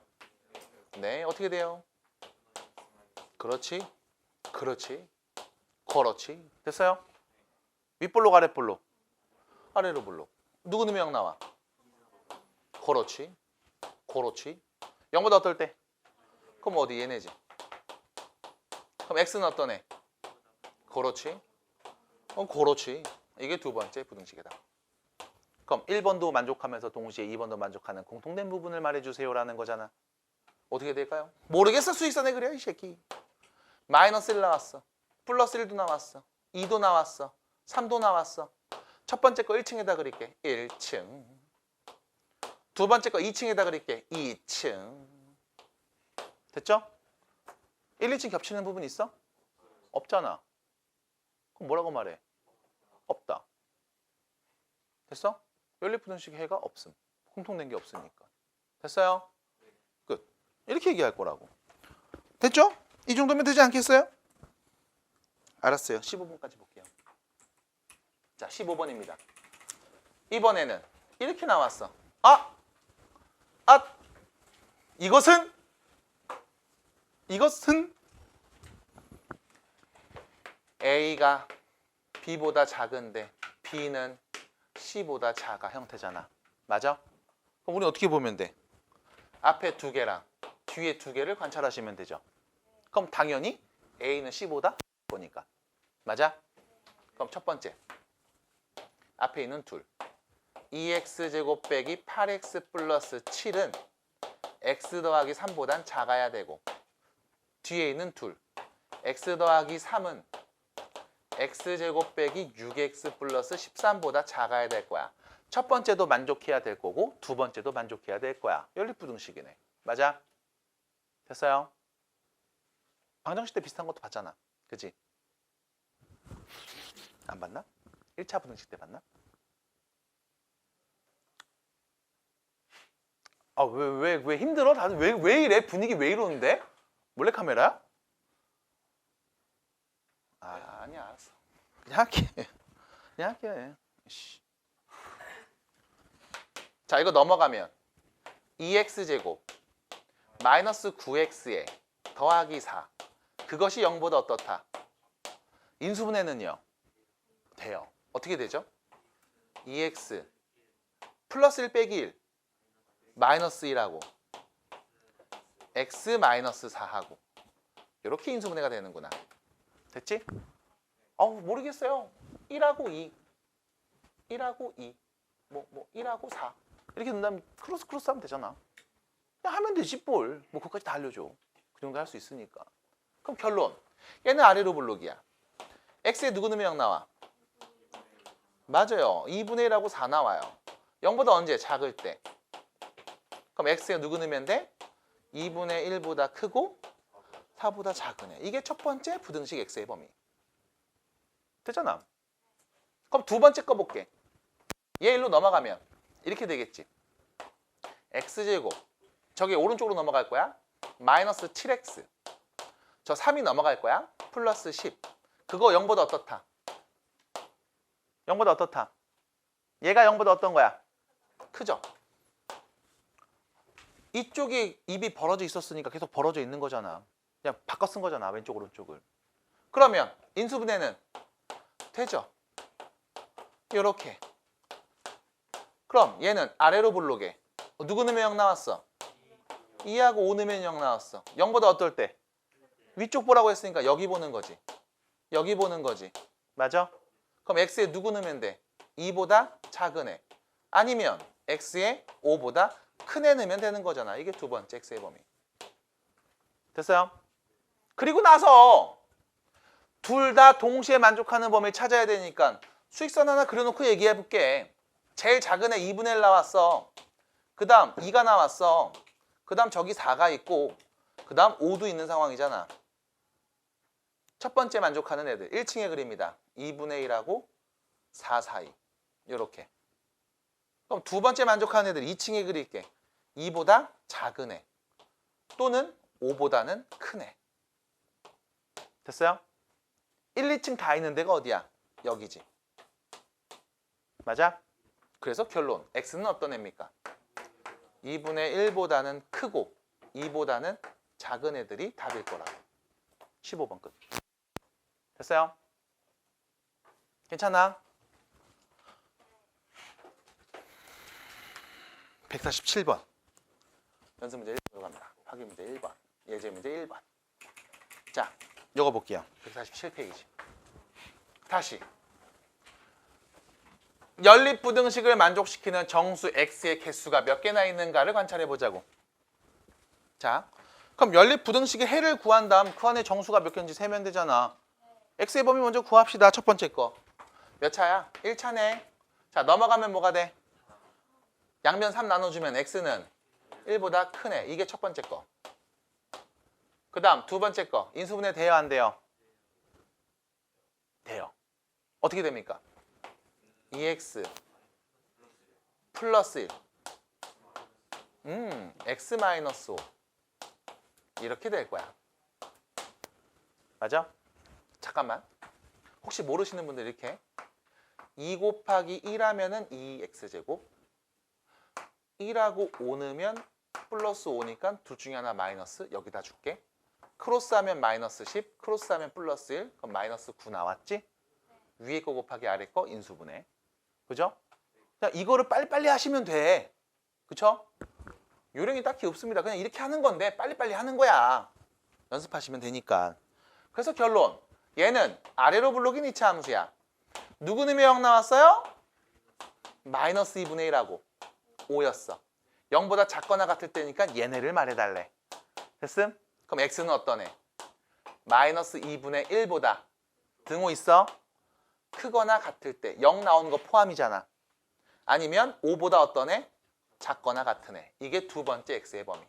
네. 어떻게 돼요? 그렇지. 그렇지. 그렇지. 됐어요? 윗볼록 아랫볼록. 아래로 볼록. 누구 넣으면 0 나와? 그렇지. 그렇지. 0보다 어떨 때? 그럼 어디? 얘네지. 그럼 x는 어떤 애? 그렇지. 그렇지. 이게 두 번째 부등식이다. 그럼 1번도 만족하면서 동시에 2번도 만족하는 공통된 부분을 말해주세요라는 거잖아. 어떻게 될까요? 모르겠어. 수익선에 그려 이 새끼. 마이너스 1 나왔어. 플러스 1도 나왔어. 2도 나왔어. 3도 나왔어. 첫 번째 거 1층에다 그릴게. 1층. 두 번째 거 2층에다 그릴게. 2층. 됐죠? 1, 2층 겹치는 부분 있어? 없잖아. 그럼 뭐라고 말해? 없다. 됐어? 연립부등식 해가 없음. 공통된 게 없으니까. 됐어요? 끝. 이렇게 얘기할 거라고. 됐죠? 이 정도면 되지 않겠어요? 알았어요. 15번까지 볼게요. 자, 15번입니다. 이번에는 이렇게 나왔어. 이것은 A가 B보다 작은데 B는 C보다 작아 형태잖아. 맞아? 그럼 우리 어떻게 보면 돼? 앞에 두 개랑 뒤에 두 개를 관찰하시면 되죠. 그럼 당연히 A는 C보다 보니까. 맞아? 그럼 첫 번째. 앞에 있는 둘. 2x제곱 빼기 8x 플러스 7은 x 더하기 3보단 작아야 되고 뒤에 있는 둘. x 더하기 3은 x제곱 빼기 6x 플러스 13보다 작아야 될 거야. 첫 번째도 만족해야 될 거고 두 번째도 만족해야 될 거야. 연립부등식이네. 맞아? 됐어요? 방정식 때 비슷한 것도 봤잖아. 그지? 안 봤나? 1차 부등식 때 봤나? 왜 힘들어? 다들 왜 이래? 분위기 왜 이러는데? 몰래카메라야? 아니야, 알았어. 그냥 할게. 그냥 할게. 자, 이거 넘어가면 2x제곱 마이너스 9x에 더하기 4. 그것이 0보다 어떻다? 인수분해는요? 돼요. 어떻게 되죠? 2x 플러스 1 빼기 1 마이너스 1하고 x 마이너스 4하고 이렇게 인수분해가 되는구나. 됐지? 모르겠어요. 1하고 2 1하고 2 1하고 4 이렇게 넣는다면 크로스 하면 되잖아. 그냥 하면 되지 뭘. 그것까지 다 알려줘. 그 정도 할 수 있으니까. 그럼 결론. 얘는 아래로 볼록이야. x에 누구 넣으면 0 나와? 맞아요. 2분의 1하고 4 나와요. 0보다 언제? 작을 때. 그럼 x에 누구 넣으면 돼? 2분의 1보다 크고 4보다 작은 애. 이게 첫 번째 부등식 x의 범위. 됐잖아. 그럼 두 번째 거 볼게. 얘 일로 넘어가면 이렇게 되겠지. x제곱. 저기 오른쪽으로 넘어갈 거야. 마이너스 7x. 저 3이 넘어갈 거야. 플러스 10. 그거 0보다 어떻다? 0보다 어떻다? 얘가 0보다 어떤 거야? 크죠? 이쪽이 입이 벌어져 있었으니까 계속 벌어져 있는 거잖아. 그냥 바꿔 쓴 거잖아. 왼쪽 오른쪽을. 그러면 인수분해는 되죠? 요렇게. 그럼 얘는 아래로 볼록에 누구 넣으면 0 나왔어? 2하고 5 넣으면 0 나왔어. 0보다 어떨 때? 위쪽 보라고 했으니까 여기 보는 거지. 여기 보는 거지. 맞아? 그럼 x에 누구 넣으면 돼? 2보다 작은 애. 아니면 x에 5보다 큰 애 넣으면 되는 거잖아. 이게 두 번째 x의 범위. 됐어요? 그리고 나서 둘 다 동시에 만족하는 범위를 찾아야 되니까 수익선 하나 그려놓고 얘기해 볼게. 제일 작은 애 2분의 1 나왔어. 그 다음 2가 나왔어. 그 다음 저기 4가 있고 그 다음 5도 있는 상황이잖아. 첫 번째 만족하는 애들 1층의 그림이다. 2분의 1하고 4 사이. 요렇게. 그럼 두 번째 만족하는 애들 2층에 그릴게. 2보다 작은 애 또는 5보다는 큰 애. 됐어요? 1, 2층 다 있는 데가 어디야? 여기지. 맞아? 그래서 결론. x는 어떤 애입니까? 2분의 1보다는 크고 2보다는 작은 애들이 답일 거라고. 15번 끝. 됐어요? 괜찮아? 147번. 연습 문제 1번 들어갑니다. 확인 문제 1번. 예제 문제 1번. 자, 요거 볼게요. 147페이지. 다시. 연립부등식을 만족시키는 정수 x의 개수가 몇 개나 있는가를 관찰해 보자고. 자, 그럼 연립부등식의 해를 구한 다음 그 안에 정수가 몇 개인지 세면 되잖아. x의 범위 먼저 구합시다. 첫 번째 거. 몇 차야? 1차네. 자, 넘어가면 뭐가 돼? 양면 3 나눠주면 x는 1보다 큰 애. 이게 첫 번째 거. 그 다음 두 번째 거. 인수분해 돼요? 안 돼요? 돼요. 어떻게 됩니까? 2x 플러스 1 x 마이너스 5 이렇게 될 거야. 맞아? 잠깐만. 혹시 모르시는 분들 이렇게 2 곱하기 1하면은 2x제곱 1하고 5 넣으면 플러스 5니까 둘 중에 하나 마이너스 여기다 줄게. 크로스하면 마이너스 10 크로스하면 플러스 1 그럼 마이너스 9 나왔지? 위에 거 곱하기 아래 거 인수분해. 그죠? 그냥 이거를 빨리빨리 하시면 돼. 그쵸? 요령이 딱히 없습니다. 그냥 이렇게 하는 건데 빨리빨리 하는 거야. 연습하시면 되니까. 그래서 결론. 얘는 아래로 블록인 이차 함수야. 누구 넣으면 0 나왔어요? 마이너스 2분의 1하고 5였어. 0보다 작거나 같을 때니까 얘네를 말해달래. 됐음? 그럼 x는 어떤 애? 마이너스 2분의 1보다 등호 있어? 크거나 같을 때 0 나오는 거 포함이잖아. 아니면 5보다 어떤 애? 작거나 같은 애. 이게 두 번째 x의 범위.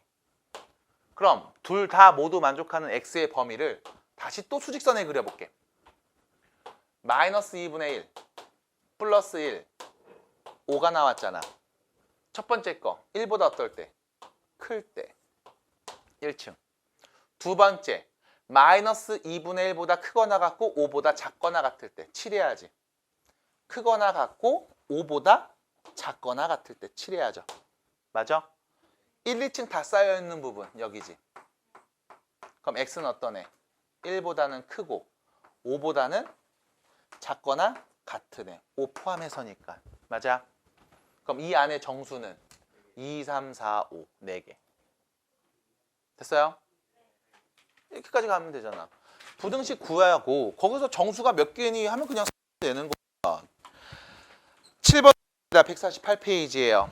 그럼 둘 다 모두 만족하는 x의 범위를 다시 또 수직선에 그려볼게. 마이너스 2분의 1 플러스 1 5가 나왔잖아. 첫 번째 거 1보다 어떨 때? 클 때 1층. 두 번째 마이너스 2분의 1보다 크거나 같고 5보다 작거나 같을 때 7해야지. 크거나 같고 5보다 작거나 같을 때 7해야죠. 맞아? 1, 2층 다 쌓여있는 부분 여기지. 그럼 x는 어떤 애? 1보다는 크고 5보다는 작거나 같은 애. 5 포함해서니까. 맞아? 그럼 이 안에 정수는 2, 3, 4, 5 4개. 됐어요? 이렇게까지 가면 되잖아. 부등식 구하고 거기서 정수가 몇 개니 하면 그냥 되는 거야. 7번입니다. 148페이지예요.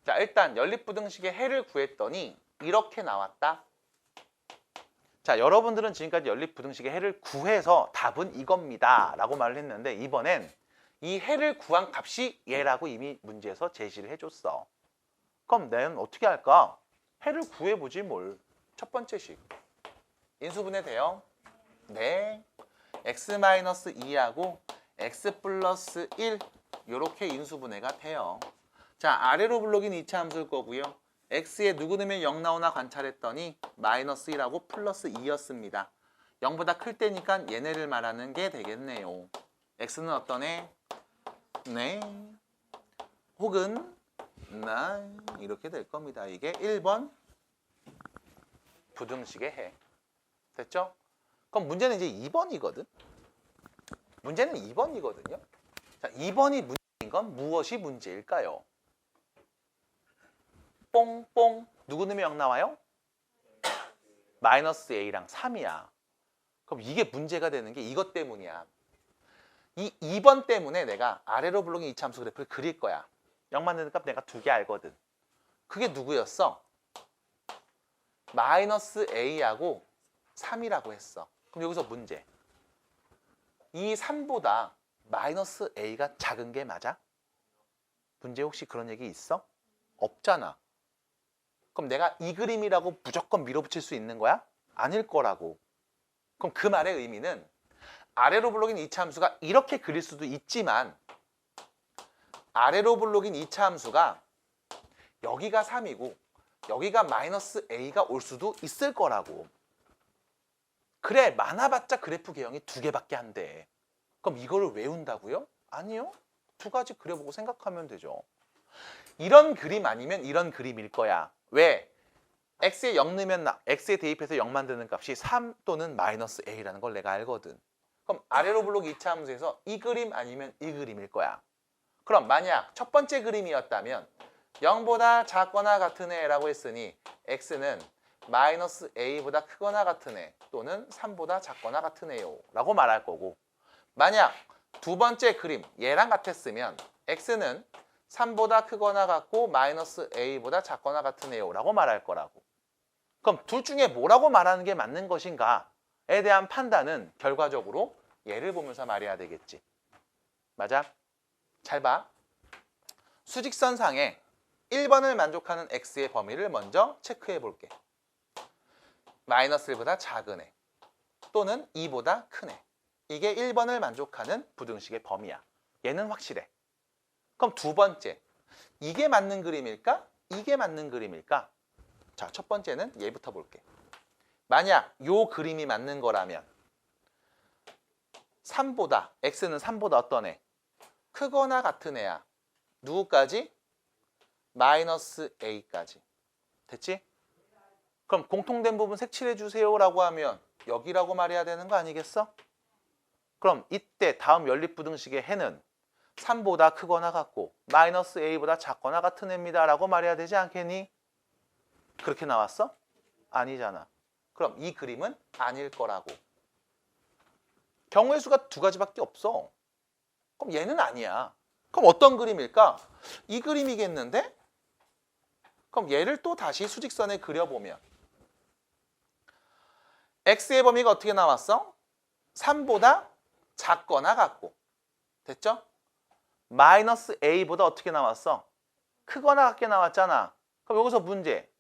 자, 일단 연립부등식의 해를 구했더니 이렇게 나왔다. 자, 여러분들은 지금까지 연립부등식의 해를 구해서 답은 이겁니다 라고 말을 했는데 이번엔 이 해를 구한 값이 얘라고 이미 문제에서 제시를 해줬어. 그럼 내는 어떻게 할까? 해를 구해보지 뭘. 첫 번째 식. 인수분해 돼요? 네. x-2하고 x 플러스 1 이렇게 인수분해가 돼요. 자, 아래로 블록인 2차 함수일 거고요. x에 누구 넣으면 0 나오나 관찰했더니 마이너스 1하고 플러스 2였습니다. 0보다 클 때니까 얘네를 말하는 게 되겠네요. x는 어떤 애? 네. 혹은 이렇게 될 겁니다. 이게 1번 부등식의 해. 됐죠? 그럼 문제는 이제 2번이거든. 문제는 2번이거든요. 자, 2번이 문제인 건 무엇이 문제일까요? 뽕뽕. 누구 넣으면 0 나와요? 마이너스 a랑 3이야. 그럼 이게 문제가 되는 게 이것 때문이야. 이 2번 때문에 내가 아래로 블록인 2차 함수 그래프를 그릴 거야. 0만 넣는 값 내가 2개 알거든. 그게 누구였어? 마이너스 a하고 3이라고 했어. 그럼 여기서 문제. 이 3보다 마이너스 a가 작은 게 맞아? 문제 혹시 그런 얘기 있어? 없잖아. 그럼 내가 이 그림이라고 무조건 밀어붙일 수 있는 거야? 아닐 거라고. 그럼 그 말의 의미는 아래로 블록인 2차 함수가 이렇게 그릴 수도 있지만 아래로 블록인 2차 함수가 여기가 3이고 여기가 마이너스 a가 올 수도 있을 거라고. 그래, 많아봤자 그래프 개형이 2개밖에 안 돼. 그럼 이거를 외운다고요? 아니요. 2가지 그려보고 생각하면 되죠. 이런 그림 아니면 이런 그림일 거야. 왜? x에 0 넣으면 x에 대입해서 0 만드는 값이 3 또는 마이너스 a라는 걸 내가 알거든. 그럼 아래로 블록 2차 함수에서 이 그림 아니면 이 그림일 거야. 그럼 만약 첫 번째 그림이었다면 0보다 작거나 같은 애라고 했으니 x는 마이너스 a보다 크거나 같은 애 또는 3보다 작거나 같은 애요 라고 말할 거고, 만약 두 번째 그림 얘랑 같았으면 x는 3보다 크거나 같고 마이너스 a보다 작거나 같은 애요 라고 말할 거라고. 그럼 둘 중에 뭐라고 말하는 게 맞는 것인가에 대한 판단은 결과적으로 얘를 보면서 말해야 되겠지. 맞아? 잘 봐. 수직선상에 1번을 만족하는 x의 범위를 먼저 체크해 볼게. 마이너스 1보다 작은 애 또는 2보다 큰 애. 이게 1번을 만족하는 부등식의 범위야. 얘는 확실해. 그럼 두 번째, 이게 맞는 그림일까? 이게 맞는 그림일까? 자, 첫 번째는 얘부터 볼게. 만약 요 그림이 맞는 거라면 3보다, x는 3보다 어떤 애? 크거나 같은 애야. 누구까지? 마이너스 a까지. 됐지? 그럼 공통된 부분 색칠해 주세요 라고 하면 여기라고 말해야 되는 거 아니겠어? 그럼 이때 다음 연립부등식의 해는 3보다 크거나 같고 마이너스 a보다 작거나 같은 애입니다 라고 말해야 되지 않겠니? 그렇게 나왔어? 아니잖아. 그럼 이 그림은 아닐 거라고. 경우의 수가 2가지밖에 없어. 그럼 얘는 아니야. 그럼 어떤 그림일까? 이 그림이겠는데? 그럼 얘를 또 다시 수직선에 그려보면 x의 범위가 어떻게 나왔어? 3보다 작거나 같고. 됐죠? 마이너스 a보다 어떻게 나왔어? 크거나 같게 나왔잖아. 그럼 여기서 문제.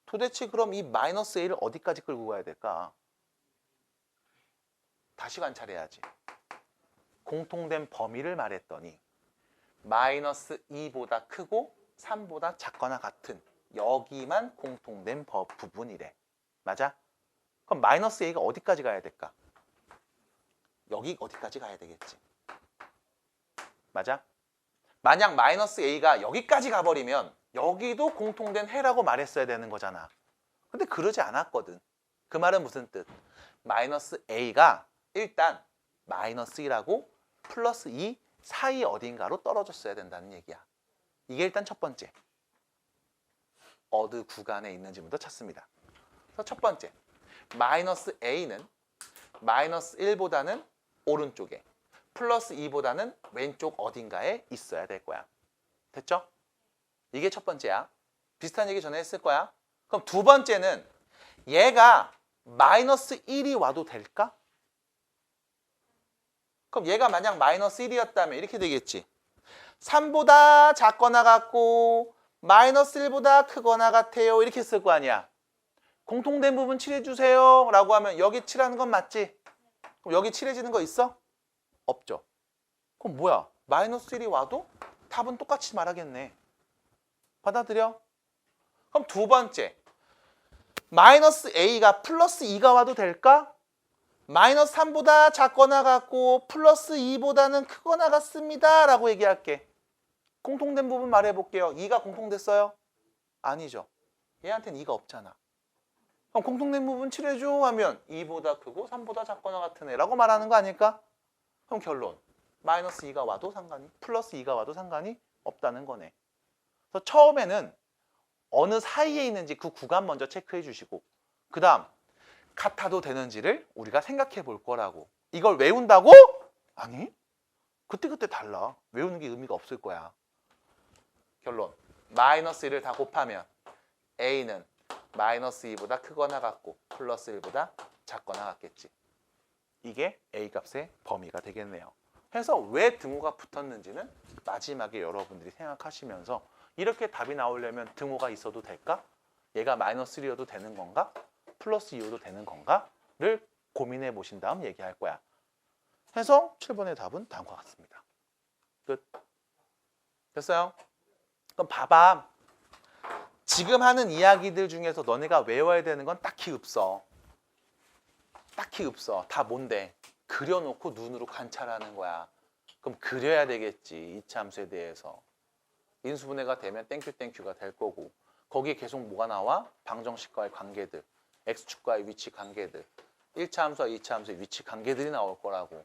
도대체 그럼 이 마이너스 a를 어디까지 끌고 가야 될까? 다시 관찰해야지. 공통된 범위를 말했더니 마이너스 2보다 크고 3보다 작거나 같은 여기만 공통된 부분이래. 맞아? 그럼 마이너스 a가 어디까지 가야 될까? 여기 어디까지 가야 되겠지. 맞아? 만약 마이너스 a가 여기까지 가버리면 여기도 공통된 해라고 말했어야 되는 거잖아. 근데 그러지 않았거든. 그 말은 무슨 뜻? 마이너스 a가 일단 마이너스 1하고 플러스 2 사이 어딘가로 떨어졌어야 된다는 얘기야. 이게 일단 첫 번째. 어느 구간에 있는지부터 찾습니다. 그래서 첫 번째, 마이너스 a는 마이너스 1보다는 오른쪽에, 플러스 2보다는 왼쪽 어딘가에 있어야 될 거야. 됐죠? 이게 첫 번째야. 비슷한 얘기 전에 했을 거야. 그럼 두 번째는 얘가 마이너스 1이 와도 될까? 그럼 얘가 만약 마이너스 1이었다면 이렇게 되겠지. 3보다 작거나 같고 마이너스 1보다 크거나 같아요. 이렇게 쓸 거 아니야. 공통된 부분 칠해주세요 라고 하면 여기 칠하는 건 맞지? 그럼 여기 칠해지는 거 있어? 없죠. 그럼 뭐야? 마이너스 1이 와도 답은 똑같이 말하겠네. 받아들여? 그럼 두 번째, 마이너스 A가 플러스 2가 와도 될까? 마이너스 3보다 작거나 같고 플러스 2보다는 크거나 같습니다 라고 얘기할게. 공통된 부분 말해볼게요. 2가 공통됐어요? 아니죠. 얘한테는 2가 없잖아. 그럼 공통된 부분 칠해줘 하면 2보다 크고 3보다 작거나 같은 애라고 말하는 거 아닐까? 그럼 결론, 마이너스 2가 와도 상관이, 플러스 2가 와도 상관이 없다는 거네. 그래서 처음에는 어느 사이에 있는지 그 구간 먼저 체크해 주시고 그 다음 같아도 되는지를 우리가 생각해 볼 거라고. 이걸 외운다고? 아니, 그때그때 달라. 외우는 게 의미가 없을 거야. 결론, 마이너스 1을 다 곱하면 A는 마이너스 2보다 크거나 같고 플러스 1보다 작거나 같겠지. 이게 A 값의 범위가 되겠네요. 해서 왜 등호가 붙었는지는 마지막에 여러분들이 생각하시면서 이렇게 답이 나오려면 등호가 있어도 될까? 얘가 마이너스 1이어도 되는 건가? 플러스 2여도 되는 건가?를 고민해 보신 다음 얘기할 거야. 해서 7번의 답은 다음과 같습니다. 끝. 됐어요? 그럼 봐봐. 지금 하는 이야기들 중에서 너네가 외워야 되는 건 딱히 없어. 딱히 없어. 다 뭔데? 그려놓고 눈으로 관찰하는 거야. 그럼 그려야 되겠지. 이차함수에 대해서. 인수분해가 되면 땡큐가 될 거고 거기에 계속 뭐가 나와? 방정식과의 관계들, x축과의 위치 관계들, 1차 함수와 2차 함수의 위치 관계들이 나올 거라고.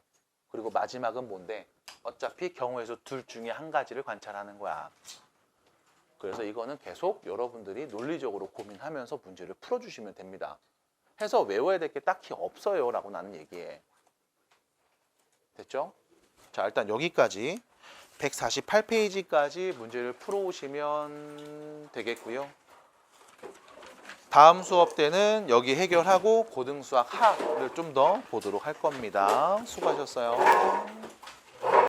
그리고 마지막은 뭔데? 어차피 경우에서 둘 중에 한 가지를 관찰하는 거야. 그래서 이거는 계속 여러분들이 논리적으로 고민하면서 문제를 풀어주시면 됩니다. 해서 외워야 될 게 딱히 없어요 라고 나는 얘기해. 됐죠? 자, 일단 여기까지 148페이지까지 문제를 풀어오시면 되겠고요. 다음 수업 때는 여기 해결하고 고등수학 하를 좀 더 보도록 할 겁니다. 수고하셨어요.